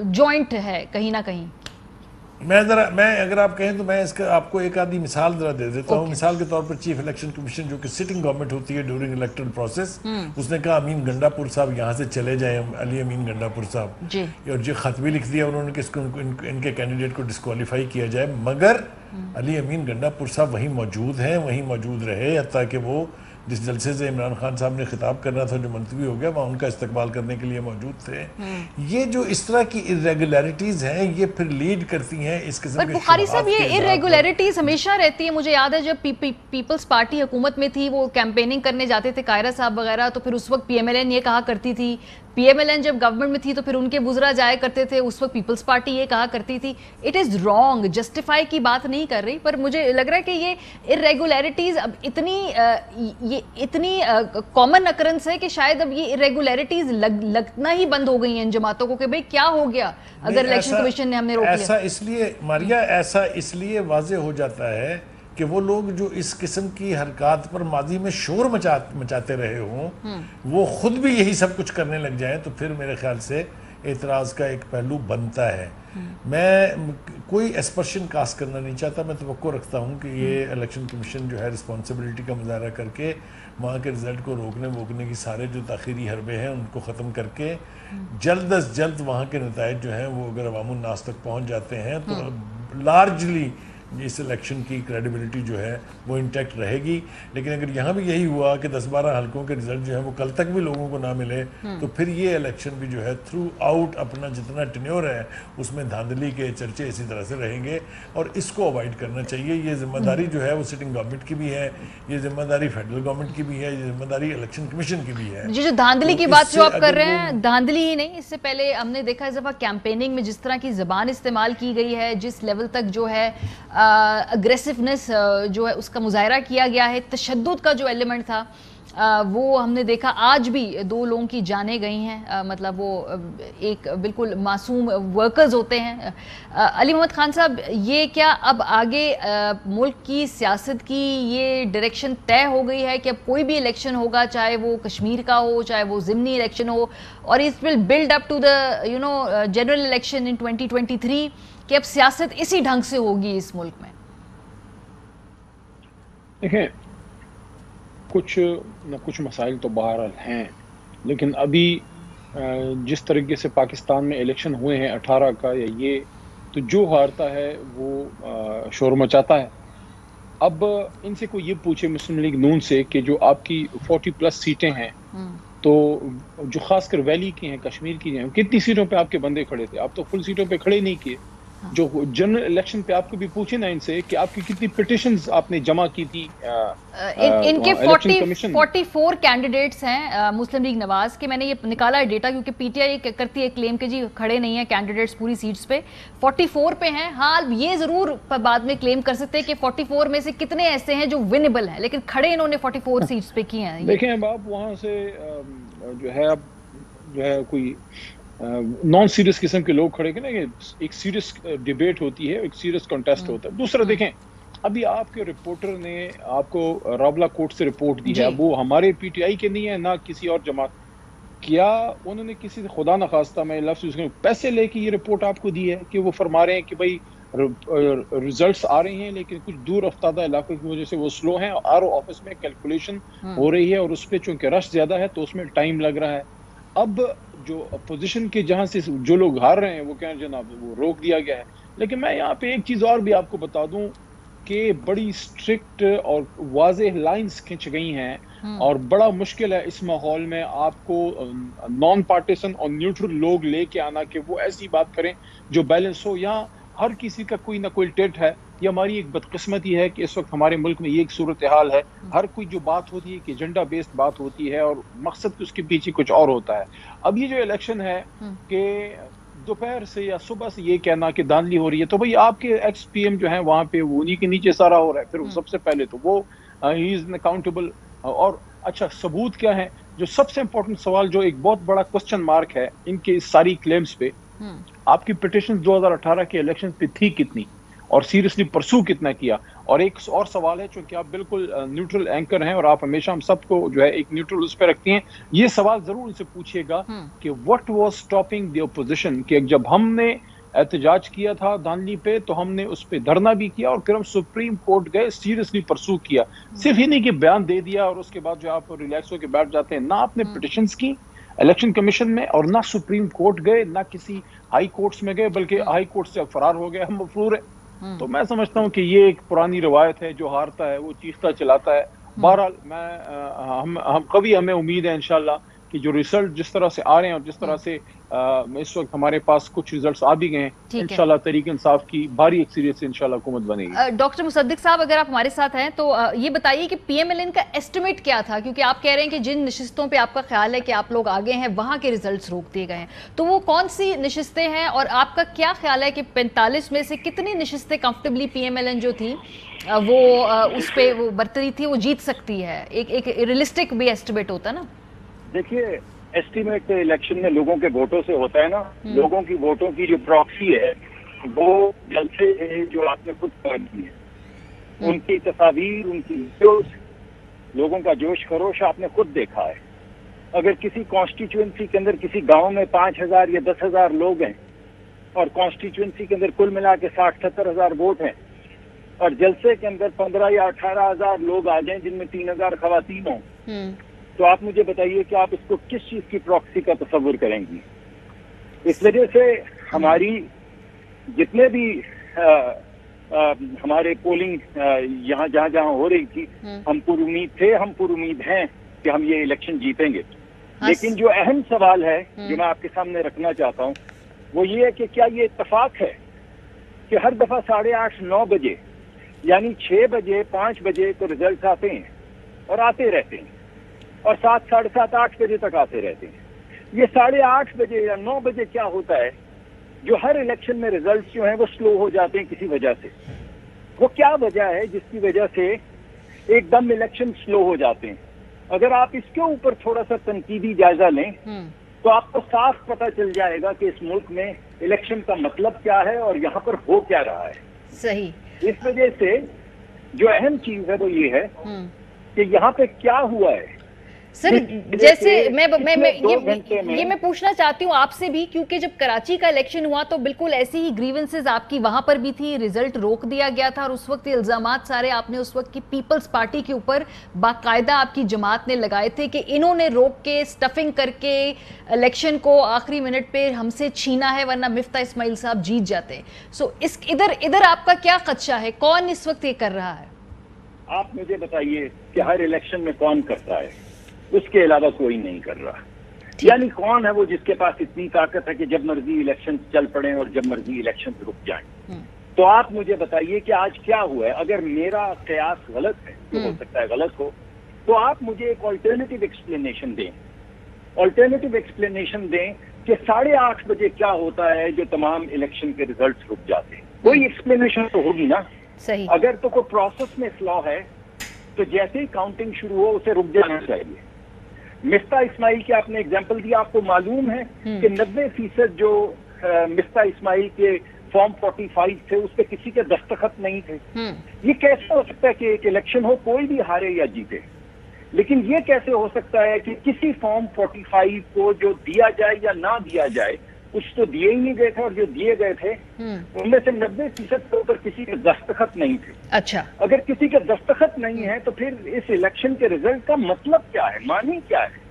جوائنٹ ہے کہیں نہ کہیں. میں اگر آپ کہیں تو میں اس کا آپ کو ایک آدھی مثال ذرا دے دیتا ہوں. مثال کے طور پر چیف الیکشن کمیشن جو کہ سٹنگ گورنمنٹ ہوتی ہے ڈیورنگ الیکٹرل پروسیس, اس نے کہا امین گنڈا پور صاحب یہاں سے چلے جائیں, علی امین گنڈا پور صاحب, اور جو خط بھی لکھ دیا انہوں نے کہ ان کے کینڈیڈیٹ کو ڈسکوالیفائی کیا جائے, مگر علی امین گنڈا پور صاحب وہیں موجود ہیں, وہیں موجود رہے, حتیٰ کہ وہ جس جلسے سے عمران خان صاحب نے خطاب کرنا تھا جو ملتوی ہو گیا, وہاں ان کا استقبال کرنے کے لیے موجود تھے. یہ جو اس طرح کی irregularities ہیں یہ پھر لیڈ کرتی ہیں اس قسم کے بخاری صاحب یہ irregularities ہمیشہ رہتی ہیں. مجھے یاد ہے جب پیپلز پارٹی حکومت میں تھی, وہ کیمپیننگ کرنے جاتے تھے قاہرہ صاحب وغیرہ, تو پھر اس وقت پی ایم ایل این یہ کہا کرتی تھی, پی ایم ایل این جب گورنمنٹ میں تھی تو پھر ان کے وزراء جایا کرتے تھے, اس وقت پیپلز پارٹی یہ کہا کرتی تھی. اٹ از رانگ, جسٹیفائی کی بات نہیں کر رہی, پر مجھے لگ رہا ہے کہ یہ irregularities اب اتنی کامن اکرنس ہے کہ شاید اب یہ irregularities لگنا ہی بند ہو گئی ہیں ان جماعتوں کو کہ بھئی کیا ہو گیا اگر الیکشن کمیشن نے ہم نے روک لیا. ایسا اس لیے ماریا, ایسا اس لیے واضح ہو جاتا ہے کہ وہ لوگ جو اس قسم کی حرکات پر ماضی میں شور مچاتے رہے ہوں, وہ خود بھی یہی سب کچھ کرنے لگ جائیں, تو پھر میرے خیال سے اعتراض کا ایک پہلو بنتا ہے. میں کوئی اسپرشن کاسٹ کرنا نہیں چاہتا, میں توقع رکھتا ہوں کہ یہ الیکشن کمیشن جو ہے رسپانسبلٹی کا مظاہرہ کر کے وہاں کے رزلٹ کو روکنے کی سارے جو تاخیری حربے ہیں ان کو ختم کر کے جلد از جلد وہاں کے نتائج جو ہیں وہ اگر عوام الناس تک پہنچ جاتے ہیں تو لارجلی اس الیکشن کی کریڈیبلٹی جو ہے وہ انٹیکٹ رہے گی. لیکن اگر یہاں بھی یہی ہوا کہ 10-12 حلقوں کے رزلٹ جو ہیں وہ کل تک بھی لوگوں کو نہ ملے, تو پھر یہ الیکشن بھی جو ہے تھرو آؤٹ اپنا جتنا ٹینیور ہے اس میں دھاندلی کے چرچے اسی طرح سے رہیں گے, اور اس کو اوائڈ کرنا چاہیے. یہ ذمہ داری جو ہے وہ سٹنگ گورنمنٹ کی بھی ہے, یہ ذمہ داری فیڈرل گورنمنٹ کی بھی ہے, یہ ذمہ داری الیکشن کمیشن کی بھی ہے. جو دھاندلی کی بات جو آپ کر رہے ہیں, دھاندلی ہی نہیں, اس سے پہلے ہم نے دیکھا اس دفعہ کیمپیننگ میں جس طرح کی زبان استعمال کی گئی ہے, جس لیول تک جو ہے اگریسونیس جو ہے اس کا مظاہرہ کیا گیا ہے, تشدد کا جو ایلیمنٹ تھا وہ ہم نے دیکھا. آج بھی 2 لوگوں کی جانیں گئی ہیں, مطلب وہ ایک بالکل معصوم ورکرز ہوتے ہیں. علی محمد خان صاحب, یہ کیا اب آگے ملک کی سیاست کی یہ ڈائریکشن طے ہو گئی ہے کہ اب کوئی بھی الیکشن ہوگا, چاہے وہ کشمیر کا ہو, چاہے وہ ضمنی الیکشن ہو, اور it will build up to the general election in 2023, کہ اب سیاست اسی ڈھنگ سے ہوگی اس ملک میں؟ دیکھیں, کچھ مسائل تو بہرحال ہیں, لیکن ابھی جس طریقے سے پاکستان میں الیکشن ہوئے ہیں 18 کا یا یہ, تو جو ہارتا ہے وہ شور مچاتا ہے. اب ان سے کوئی یہ پوچھے مسلم لیگ نون سے کہ جو آپ کی 40+ سیٹیں ہیں تو جو خاص کر ویلی کی ہیں، کشمیر کی ہیں، کتنی سیٹوں پہ آپ کے بندے کھڑے تھے؟ آپ تو فل سیٹوں پہ کھڑے نہیں کیے. جو جنرل الیکشن پہ آپ کو بھی پوچھے نا ان سے کہ آپ کی کتنی پٹیشنز آپ نے جمع کی تھی ان کے الیکشن کمیشن. 44 کینڈیڈیٹس ہیں مسلم لیگ نواز کے. میں نے یہ نکالا ہے ڈیٹا کیونکہ پی ٹی آئی کرتی ہے کلیم کہ جی کھڑے نہیں ہیں کینڈیڈیٹس پوری سیٹس پہ. 44 پہ ہیں. ہاں یہ ضرور بعد میں کلیم کر سکتے ہیں کہ 44 میں سے کتنے ایسے ہیں جو ونیبل ہیں، لیکن کھڑے انہوں نے 44 سیٹس پہ کی ہیں. دیکھیں اب آپ وہاں سے جو ہے کوئی نان سیریس قسم کے لوگ کھڑے کہ نا، ایک سیریس ڈیبیٹ ہوتی ہے، ایک سیریس کنٹیسٹ ہوتا ہے. دوسرا دیکھیں ابھی آپ کے رپورٹر نے آپ کو راولا کوٹ سے رپورٹ دی ہے، اب وہ ہمارے پی ٹی آئی کے نہیں ہے نہ کسی اور جماعت. کیا انہوں نے کسی سے خدا نخواستہ میں لفظ پیسے لے کے یہ رپورٹ آپ کو دی ہے کہ وہ فرما رہے ہیں کہ بھائی ریزلٹس آ رہے ہیں لیکن کچھ دور افتادہ علاقوں کی وجہ سے وہ سلو ہیں، آر او آفس میں کیلکولیشن ہو رہی ہے اور اس پہ چونکہ رش زیادہ ہے تو اس میں ٹائم لگ رہا ہے. اب جو اپوزیشن کے جہاں سے جو لوگ ہار رہے ہیں وہ کہیں جناب وہ روک دیا گیا ہے. لیکن میں یہاں پہ ایک چیز اور بھی آپ کو بتا دوں کہ بڑی اسٹرکٹ اور واضح لائنز کھنچ گئی ہیں اور بڑا مشکل ہے اس ماحول میں آپ کو نان پارٹیسن اور نیوٹرل لوگ لے کے آنا کہ وہ ایسی بات کریں جو بیلنس ہو. یہاں ہر کسی کا کوئی نہ کوئی ٹیٹ ہے. یہ ہماری ایک بدقسمتی ہے کہ اس وقت ہمارے ملک میں یہ ایک صورتحال ہے، ہر کوئی جو بات ہوتی ہے کہ ایجنڈا بیسڈ بات ہوتی ہے اور مقصد اس کے پیچھے کچھ اور ہوتا ہے. اب یہ جو الیکشن ہے کہ دوپہر سے یا صبح سے یہ کہنا کہ دھاندلی ہو رہی ہے، تو بھائی آپ کے ایکس پی ایم جو ہیں وہاں پہ انہی کے نیچے سارا ہو رہا ہے. پھر سب سے پہلے تو وہ ہی از اکاؤنٹیبل. اور اچھا ثبوت کیا ہے؟ جو سب سے امپورٹنٹ سوال جو ایک بہت بڑا کوسچن مارک ہے ان کے ساری کلیمز پہ، آپ کی پٹیشن 2018 کے الیکشن پہ تھی کتنی اور سیریسلی پرسو کتنا کیا؟ اور ایک اور سوال ہے چونکہ آپ بالکل نیوٹرل اینکر ہیں اور آپ ہمیشہ ہم سب کو جو ہے ایک نیوٹرل اس پہ رکھتی ہیں، یہ سوال ضرور ان سے پوچھیے گا کہ what was stopping the opposition, کہ جب ہم نے احتجاج کیا تھا دھاندلی پہ تو ہم نے اس پہ دھرنا بھی کیا اور پھر ہم سپریم کورٹ گئے، سیریسلی پرسو کیا. صرف ہی نہیں کہ بیان دے دیا اور اس کے بعد جو آپ ریلیکس ہو کے بیٹھ جاتے ہیں. نہ آپ نے پٹیشنز کی الیکشن کمیشن میں اور نہ سپریم کورٹ گئے نہ کسی ہائی کورٹس میں گئے، بلکہ ہائی کورٹ سے اب فرار ہو گئے، ہم مفرور ہیں. تو میں سمجھتا ہوں کہ یہ ایک پرانی روایت ہے، جو ہارتا ہے وہ چیختا چلاتا ہے. بہرحال ہمیں امید ہے انشاءاللہ کہ جو ریزلٹ جس طرح سے آ رہے ہیں اور جس طرح سے اس وقت ہمارے پاس کچھ ریزلٹس آ بھی گئے ہیں، انشاءاللہ تحریک انصاف کی بھاری اکثریت سے انشاءاللہ حکومت بنے گی. ڈاکٹر مصدق صاحب اگر آپ ہمارے ساتھ ہیں تو یہ بتائیے کہ پی ایم ایل این کا ایسٹیمیٹ کیا تھا، کیونکہ آپ کہہ رہے ہیں کہ جن نشستوں پہ آپ کا خیال ہے کہ آپ لوگ آگے ہیں وہاں کے ریزلٹس روک دیے گئے ہیں، تو وہ کون سی نشستیں ہیں اور آپ کا کیا خیال ہے کہ 45 میں سے کتنی نشستیں comfortably P M L N جو تھی وہ اس پہ وہ برتری تھی وہ جیت سکتی ہے؟ ایک ریئلسٹک بھی ایسٹیمیٹ ہوتا ہے نا. دیکھیے ایسٹیمیٹ الیکشن میں لوگوں کے ووٹوں سے ہوتا ہے نا. لوگوں کی ووٹوں کی جو پراکسی ہے وہ جلسے ہیں جو آپ نے خود کور کی ہے، ان کی تصاویر، ان کی ویڈیوز، لوگوں کا جوش خروش آپ نے خود دیکھا ہے. اگر کسی کانسٹیچوئنسی کے اندر کسی گاؤں میں 5,000 یا 10,000 لوگ ہیں اور کانسٹیچوئنسی کے اندر کل ملا کے 60-70 ہزار ووٹ ہیں اور جلسے کے اندر 15 یا 18 ہزار لوگ آ جائیں جن میں 3,000 خواتین ہوں، تو آپ مجھے بتائیے کہ آپ اس کو کس چیز کی پراکسی کا تصور کریں گی؟ اس وجہ سے ہماری جتنے بھی ہمارے پولنگ یہاں جہاں ہو رہی تھی، ہم پر امید تھے، ہم پر امید ہیں کہ ہم یہ الیکشن جیتیں گے. لیکن جو اہم سوال ہے جو میں آپ کے سامنے رکھنا چاہتا ہوں وہ یہ ہے کہ کیا یہ اتفاق ہے کہ ہر دفعہ 8:30-9 بجے یعنی 6 بجے 5 بجے تو ریزلٹس آتے ہیں اور آتے رہتے ہیں اور 7, 7:30, 8 بجے تک آتے رہتے ہیں. یہ 8:30 بجے یا 9 بجے کیا ہوتا ہے جو ہر الیکشن میں ریزلٹس جو ہیں وہ سلو ہو جاتے ہیں کسی وجہ سے؟ وہ کیا وجہ ہے جس کی وجہ سے ایک دم الیکشن سلو ہو جاتے ہیں؟ اگر آپ اس کے اوپر تھوڑا سا تنقیدی جائزہ لیں تو آپ کو صاف پتہ چل جائے گا کہ اس ملک میں الیکشن کا مطلب کیا ہے اور یہاں پر ہو کیا رہا ہے. صحیح. اس وجہ سے جو اہم چیز ہے وہ یہ ہے کہ یہاں پہ کیا ہوا ہے. سر جیسے میں پوچھنا چاہتی ہوں آپ سے بھی، کیونکہ جب کراچی کا الیکشن ہوا تو بالکل ایسی ہی گریونسز آپ کی وہاں پر بھی تھی، ریزلٹ روک دیا گیا تھا اور اس وقت الزامات سارے آپ نے اس وقت کی پیپلز پارٹی کے اوپر باقاعدہ آپ کی جماعت نے لگائے تھے کہ انہوں نے روک کے اسٹفنگ کر کے الیکشن کو آخری منٹ پہ ہم سے چھینا ہے ورنہ مفتاح اسماعیل صاحب جیت جاتے ہیں. سو ادھر آپ کا کیا خدشہ ہے؟ کون اس وقت یہ کر رہا ہے؟ آپ مجھے بتائیے کہ ہر الیکشن میں کون کرتا ہے؟ उसके अलावा कोई नहीं कर रहा। यानी कौन है वो जिसके पास इतनी ताकत है कि जब मर्जी इलेक्शन चल पड़े और जब मर्जी इलेक्शन रुक जाएं? तो आप मुझे बताइए कि आज क्या हुआ है। अगर मेरा कयास गलत है, तो हो सकता है गलत हो, तो आप मुझे एक ऑल्टरनेटिव एक्सप्लेनेशन दें। ऑल्टरनेटिव एक्सप्लेनेशन दें कि 8:30 बजे क्या होता है जो तमाम इलेक्शन के रिजल्ट रुक जाते हैं। कोई एक्सप्लेनेशन तो होगी ना। सही। अगर तो कोई प्रोसेस में फ्लॉ है तो जैसे ही काउंटिंग शुरू हो उसे रुक जाना चाहिए। मिफ्ता इस्माइल की आपने एग्जांपल दिया, आपको मालूम है कि 90% जो मिफ्ता इस्माइल के फॉर्म 45 थे उस पर किसी के दस्तखत नहीं थे। ये कैसे हो सकता है कि एक इलेक्शन हो, कोई भी हारे या जीते, लेकिन ये कैसे हो सकता है कि किसी फॉर्म 45 को जो दिया जाए या ना दिया जाए, कुछ तो दिए ही नहीं गए थे और जो दिए गए थे उनमें से 90% के ऊपर किसी के दस्तखत नहीं थे। अच्छा, अगर किसी के दस्तखत नहीं है तो फिर इस इलेक्शन के रिजल्ट का मतलब क्या है, मानी क्या है?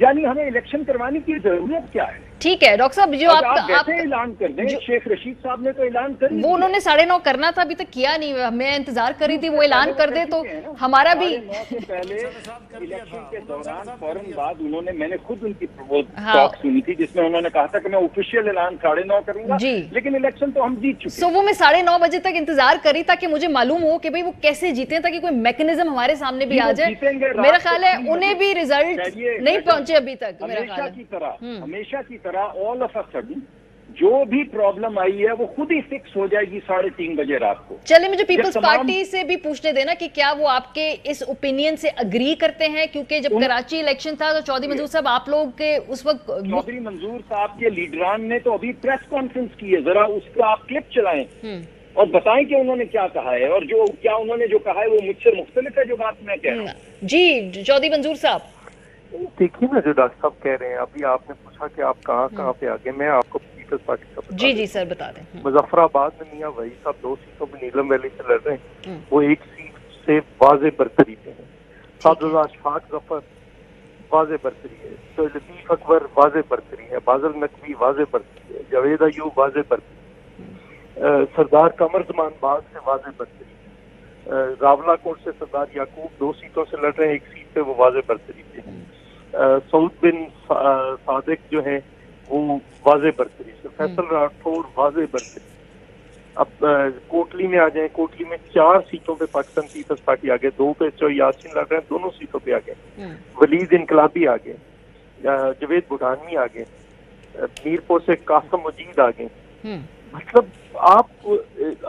यानी हमें इलेक्शन करवाने की जरूरत क्या है? ठीक है डॉक्टर साहब, जो आप ऐलान कर दें, शेख रशीद साहब ने तो ऐलान कर वो उन्होंने 9:30 करना था, अभी तक किया नहीं। मैं इंतजार कर रही थी वो ऐलान कर दे तो हमारा भी। 9 से पहले इलेक्शन के दौरान फौरन बाद उन्होंने, मैंने खुद उनकी टॉक सुनी थी जिसमें उन्होंने कहा था कि मैं ऑफिशियल ऐलान 9:30 करूंगा, लेकिन इलेक्शन तो हम जीत चुके। सो वो मैं 9:30 बजे तक इंतजार करी ताकि मुझे मालूम हो कि भाई वो कैसे जीते, ताकि कोई मैकेनिज्म हमारे सामने भी आ जाए। मेरा ख्याल है उन्हें भी रिजल्ट नहीं पहुंचे अभी तक। हमेशा की तरह ऑल ऑफ अ सडन जो भी प्रॉब्लम आई है वो खुद ही फिक्स हो जाएगी 3:30 बजे रात को। चलिए मुझे पीपल्स पार्टी से भी पूछने देना कि क्या वो आपके इस ओपिनियन से अग्री करते हैं, क्योंकि जब कराची इलेक्शन था तो चौधरी मंजूर साहब आप लोग के उस वक्त, चौधरी मंजूर साहब के लीडरान ने तो अभी प्रेस कॉन्फ्रेंस की है, जरा उसका आप क्लिप चलाएं और बताएं कि उन्होंने क्या कहा है और जो क्या उन्होंने जो कहा है वो मुझसे मुख्तलिफ है जो बात मैं कह रहा हूं। जी चौधरी मंजूर साहब, देखिए ना जो डॉक्टर साहब कह रहे हैं, अभी आपने पूछा कि आप कहाँ पे आ गए, मैं आपको पीपल्स पार्टी का बता जी सर बता दें। मुजफ्फराबाद में मियां वही साहब 2 सीटों में नीलम वैली से लड़ रहे हैं, वो 1 सीट से वाज़े बरतरी पे है। सादुल्लाह अशफाक जफर वाज़े बरतरी है, तो लतीफ अकबर वाज़े बरतरी है, बादल नकवी वाज़े बरतरी है, जावेद अयूब वाज़े बरतरी, सरदार कमर जमान बाग से वाज़े बरतरी, रावलाकोट से सरदार याकूब 2 सीटों से लड़ रहे हैं, 1 सीट पे वो वाज़े बरतरी पे है। सऊद बिन सादिक जो है वो वाज़े बरतरी से, फैसल राठौर वाज़े बरतरी। अब कोटली में आ जाए, कोटली में 4 सीटों पे पाकिस्तान पीपल्स पार्टी आ गए, 2 पे जो यासीन लड़ रहे हैं दोनों सीटों पे आ गए, वलीद इनकलाबी आ गए, जवेद बुढ़ानी आ गए, मीरपुर से कासम मजीद आ गए। मतलब आप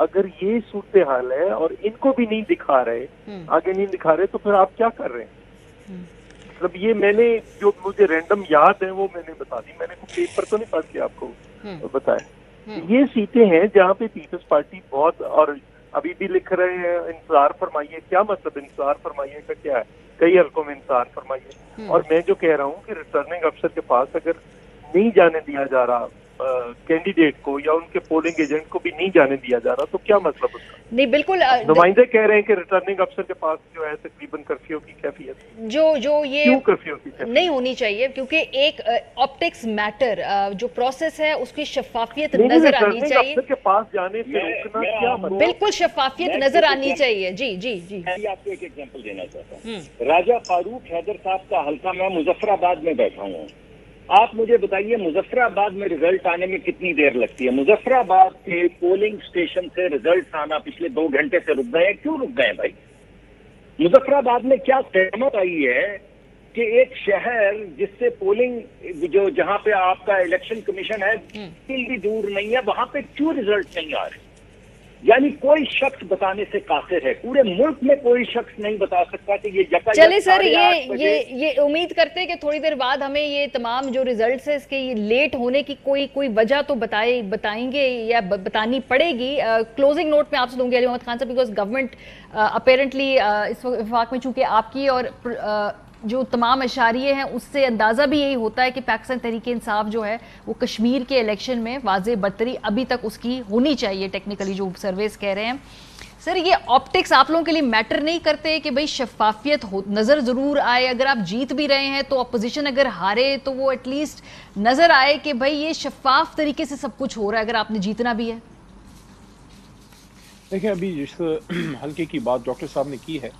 अगर ये सूरत हाल है और इनको भी नहीं दिखा रहे, आगे नहीं दिखा रहे, तो फिर आप क्या कर रहे हैं? मतलब ये मैंने जो मुझे रैंडम याद है वो मैंने बता दी, मैंने कोई पेपर तो नहीं पढ़ के आपको बताया। ये सीटें हैं जहाँ पे पीपल्स पार्टी बहुत, और अभी भी लिख रहे हैं इंतजार फरमाइए। क्या मतलब इंतजार फरमाइए का क्या है? कई हल्कों में इंतजार फरमाइए। और मैं जो कह रहा हूँ कि रिटर्निंग अफसर के पास अगर नहीं जाने दिया जा रहा कैंडिडेट को या उनके पोलिंग एजेंट को भी नहीं जाने दिया जा रहा, तो क्या मतलब उसका? नहीं बिल्कुल, नुमाइंदे कह रहे हैं कि रिटर्निंग अफसर के पास जो है तकरीबन कर्फ्यू की कैफियत, जो ये क्यों कर्फ्यू की कैफियत नहीं होनी चाहिए, क्योंकि एक ऑप्टिक्स मैटर जो प्रोसेस है उसकी शफाफियत नजर आनी चाहिए। के पास जाने से रोकना क्या मतलब? बिल्कुल शफाफियत नजर आनी चाहिए। जी जी जी, मैं आपको एक एग्जांपल देना चाहता हूँ। राजा फारूक हैदर साहब का हल्का, मैं मुजफ्फराबाद में बैठा हूँ। आप मुझे बताइए मुजफ्फराबाद में रिजल्ट आने में कितनी देर लगती है? मुजफ्फराबाद के पोलिंग स्टेशन से रिजल्ट आना पिछले 2 घंटे से रुक गए हैं। क्यों रुक गए भाई? मुजफ्फराबाद में क्या सहमत आई है कि एक शहर जिससे पोलिंग जो जहां पे आपका इलेक्शन कमीशन है भी दूर नहीं है, वहां पे क्यों रिजल्ट नहीं आ रहे? यानी कोई शख्स बताने से कासिर है, पूरे मुल्क में कोई शख्स नहीं बता सकता कि ये जगह। चलिए सर, ये उम्मीद करते हैं कि थोड़ी देर बाद हमें ये तमाम जो रिजल्ट्स है इसके ये लेट होने की कोई वजह तो बताएंगे या बतानी पड़ेगी। क्लोजिंग नोट में आपसे दूंगी अली मोहम्मद खान साहब, बिकॉज गवर्नमेंट अपेरेंटली इस वफाक में चूंकि आपकी और जो तमाम इशारे हैं उससे अंदाज़ा भी यही होता है कि पाकिस्तान तहरीक इंसाफ जो है वो कश्मीर के इलेक्शन में वाज़े बरतरी अभी तक उसकी होनी चाहिए, टेक्निकली जो सर्वेस कह रहे हैं। सर ये ऑप्टिक्स आप लोगों के लिए मैटर नहीं करते कि भाई शफाफियत हो, नज़र ज़रूर आए? अगर आप जीत भी रहे हैं तो अपोजिशन अगर हारे तो वो एटलीस्ट नज़र आए कि भाई ये शफाफ तरीके से सब कुछ हो रहा है, अगर आपने जीतना भी है। देखिए अभी जिस हल्के की बात डॉक्टर साहब ने की है,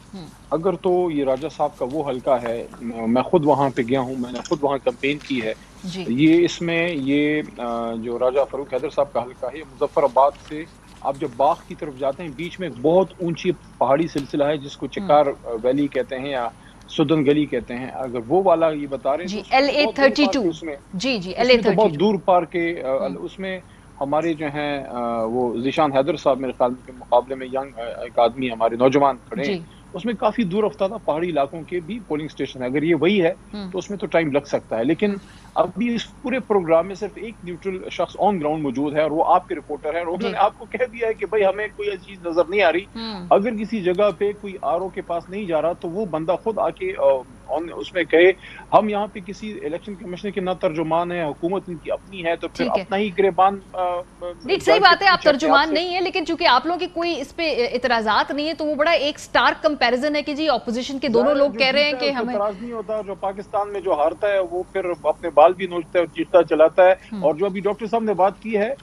अगर तो ये राजा साहब का वो हल्का है, मैं खुद वहाँ पे गया हूँ, मैंने खुद वहाँ कैंपेन की है, ये इसमें ये जो राजा फरूक हैदर साहब का हल्का है, मुजफ्फराबाद से आप जब बाग की तरफ जाते हैं, बीच में एक बहुत ऊंची पहाड़ी सिलसिला है जिसको चिकार वैली कहते हैं या सुदन गली कहते हैं, अगर वो वाला ये बता रहे हैं LA 32 उसमें जी LA 32 बहुत दूर पार के उसमें हमारे जो हैं वो ज़ीशान हैदर साहब मेरे ख्याल के मुकाबले में यंग एक आदमी हमारे नौजवान खड़े हैं, उसमें काफ़ी दूर अफ्तादा पहाड़ी इलाकों के भी पोलिंग स्टेशन है। अगर ये वही है तो उसमें तो टाइम लग सकता है, लेकिन अभी इस पूरे प्रोग्राम में सिर्फ एक न्यूट्रल शख्स ऑन ग्राउंड मौजूद है और वो आपके रिपोर्टर है, और उन्होंने आपको कह दिया है कि भाई हमें कोई चीज नजर नहीं आ रही, अगर किसी जगह पे कोई आरओ के पास नहीं जा रहा तो वो बंदा खुद आके उसमें कहे हम यहाँ पे किसी इलेक्शन कमिश्नर के ना तर्जुमान है, हुकूमत इनकी अपनी है, तो फिर अपना ही गिरेबान। सही बात है, आप तर्जुमान नहीं है, लेकिन चूंकि आप लोगों की कोई इस पे इतराजात नहीं है तो वो बड़ा एक स्टार्क कंपैरिजन है कि जी ऑपोजिशन के दोनों लोग कह रहे हैं कि हमें इतराज नहीं होता। जो पाकिस्तान में जो हारता है वो फिर अपने बाल भी नोचता है और चीखता चलाता है। और जो अभी डॉक्टर साहब ने बात की है,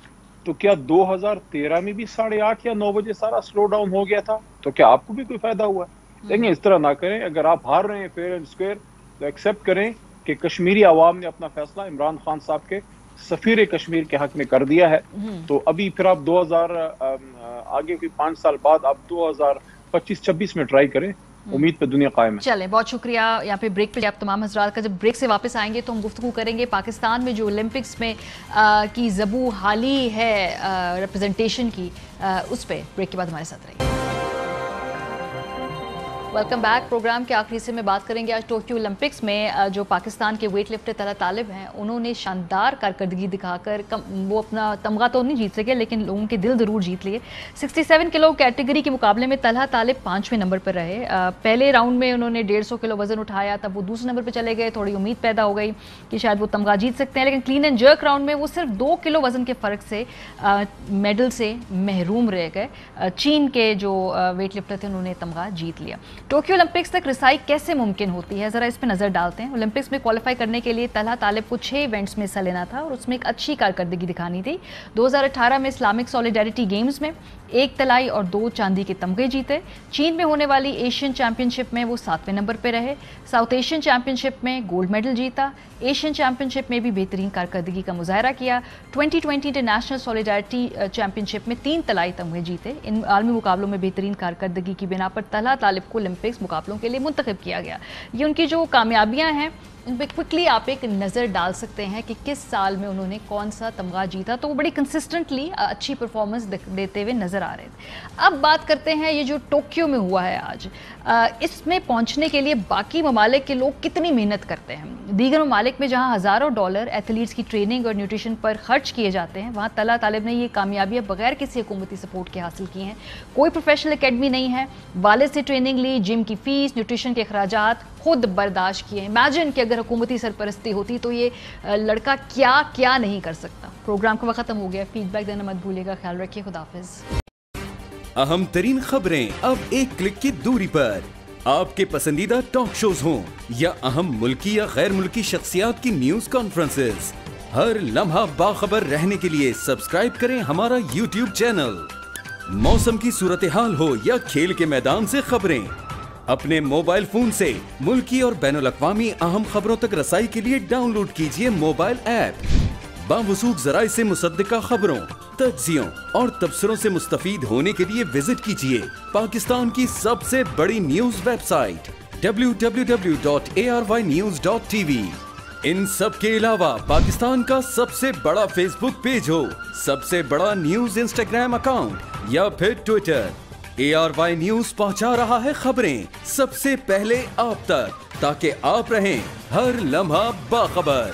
तो क्या 2013 में भी 8:30 या 9 बजे सारा स्लो डाउन हो गया था? तो क्या आपको भी कोई फायदा हुआ? लेकिन इस तरह ना करें, अगर आप हार रहे हैं फेयर एंड स्क्वायर तो एक्सेप्ट करें कि कश्मीरी आवाम ने अपना फैसला इमरान खान साहब के सफीर कश्मीर के हक में कर दिया है। तो अभी फिर आप 2000 आगे कोई 5 साल बाद आप 2025-26 में ट्राई करें, उम्मीद पे दुनिया कायम है। चलें, बहुत शुक्रिया। यहाँ पे ब्रेक पे आप तमाम हज़रात का, जब ब्रेक से वापस आएंगे तो हम गुफ्तगू करेंगे पाकिस्तान में जो ओलंपिक्स में की ज़बू हाली है रिप्रेजेंटेशन की, उस पर ब्रेक के बाद हमारे साथ रहिए। Welcome back. प्रोग्राम के आखिरी से में बात करेंगे आज टोक्यो ओलंपिक्स में जो पाकिस्तान के वेट लिफ्टर तलहा तालिब हैं, उन्होंने शानदार कारकर्दगी दिखाकर वो अपना तमगा तो नहीं जीत सके लेकिन लोगों के दिल ज़रूर जीत लिए। 67 किलो कैटेगरी के मुकाबले में तलहा तालिब 5वें नंबर पर रहे। पहले राउंड में उन्होंने 150 किलो वजन उठाया, तब वो दूसरे नंबर पर चले गए, थोड़ी उम्मीद पैदा हो गई कि शायद वो तमगा जीत सकते हैं, लेकिन क्लीन एंड जर्क राउंड में वो सिर्फ 2 किलो वजन के फ़र्क से मेडल से महरूम रह गए। चीन के जो वेट लिफ्टर थे उन्होंने तमगा जीत लिया। टोक्यो ओलंपिक्स तक रिसाई कैसे मुमकिन होती है, ज़रा इस पर नज़र डालते हैं। ओलंपिक्स में क्वालिफाई करने के लिए तलहा तालिब को 6 इवेंट्स में हिस्सा लेना था और उसमें एक अच्छी कारकर्दगी दिखानी थी। 2018 में इस्लामिक सॉलिडारिटी गेम्स में 1 तलाई और 2 चांदी के तमगे जीते। चीन में होने वाली एशियन चैंपियनशिप में वो 7वें नंबर पर रहे। साउथ एशियन चैंपियनशिप में गोल्ड मेडल जीता। एशियन चैंपियनशिप में भी बेहतरीन कारकर्दगी का मुजाहरा किया। 2020 इंटरनेशनल सॉलिडारिटी चैंपियनशिप में 3 तलाई तमगे जीते। इन आलमी मुकाबलों में बेहतरीन कारकर्दगी की बिना पर तलहा तालिब को ओलंपिक्स मुकाबलों के लिए मुंतखब किया गया। ये उनकी जो कामयाबियां हैं इन पर क्विकली आप एक नज़र डाल सकते हैं कि किस साल में उन्होंने कौन सा तमगा जीता, तो वो बड़ी कंसिस्टेंटली अच्छी परफॉर्मेंस देते हुए नज़र आ रहे थे। अब बात करते हैं ये जो टोक्यो में हुआ है आज, इसमें पहुंचने के लिए बाकी ममालिक के लोग कितनी मेहनत करते हैं। दीगर ममालिक में जहां हज़ारों डॉलर एथलीट्स की ट्रेनिंग और न्यूट्रिशन पर खर्च किए जाते हैं, वहाँ तलहा तालिब ने ये कामयाबियाँ बगैर किसी हुकूमती सपोर्ट के हासिल की हैं। कोई प्रोफेशनल अकेडमी नहीं है, वालिद से ट्रेनिंग ली, जिम की फ़ीस, न्यूट्रिशन के अखराजात खुद बर्दाश्त किए। इमेजिन कि अगर हुकूमती सरपरस्ती होती तो ये लड़का क्या क्या नहीं कर सकता। प्रोग्राम का वक्त खत्म हो गया, फीडबैक देना मत भूलिएगा। ख्याल रखिए, खुदाफिज। अहम तरीन खबरें अब एक क्लिक की दूरी पर। आपके पसंदीदा टॉक शोज हों या अहम मुल्की या गैर मुल्की शख्सियात की न्यूज कॉन्फ्रेंसेस, हर लम्हा बाखबर रहने के लिए सब्सक्राइब करें हमारा YouTube चैनल। मौसम की सूरत हाल हो या खेल के मैदान से खबरें, अपने मोबाइल फोन से मुल्की और बैनुल अक़वामी अहम खबरों तक रसाई के लिए डाउनलोड कीजिए मोबाइल ऐप। बावसूख ज़राए से मुसद्दिका खबरों, तज्ज़ियों और तबसरों से मुस्तफ़ीद होने के लिए विजिट कीजिए पाकिस्तान की सबसे बड़ी न्यूज वेबसाइट www.arYnews.tv। इन सब के अलावा पाकिस्तान का सबसे बड़ा फेसबुक पेज हो, सबसे बड़ा न्यूज इंस्टाग्राम अकाउंट या फिर ट्विटर, ARY न्यूज पहुंचा रहा है खबरें सबसे पहले आप तक, ताकि आप रहें हर लम्हा बाखबर।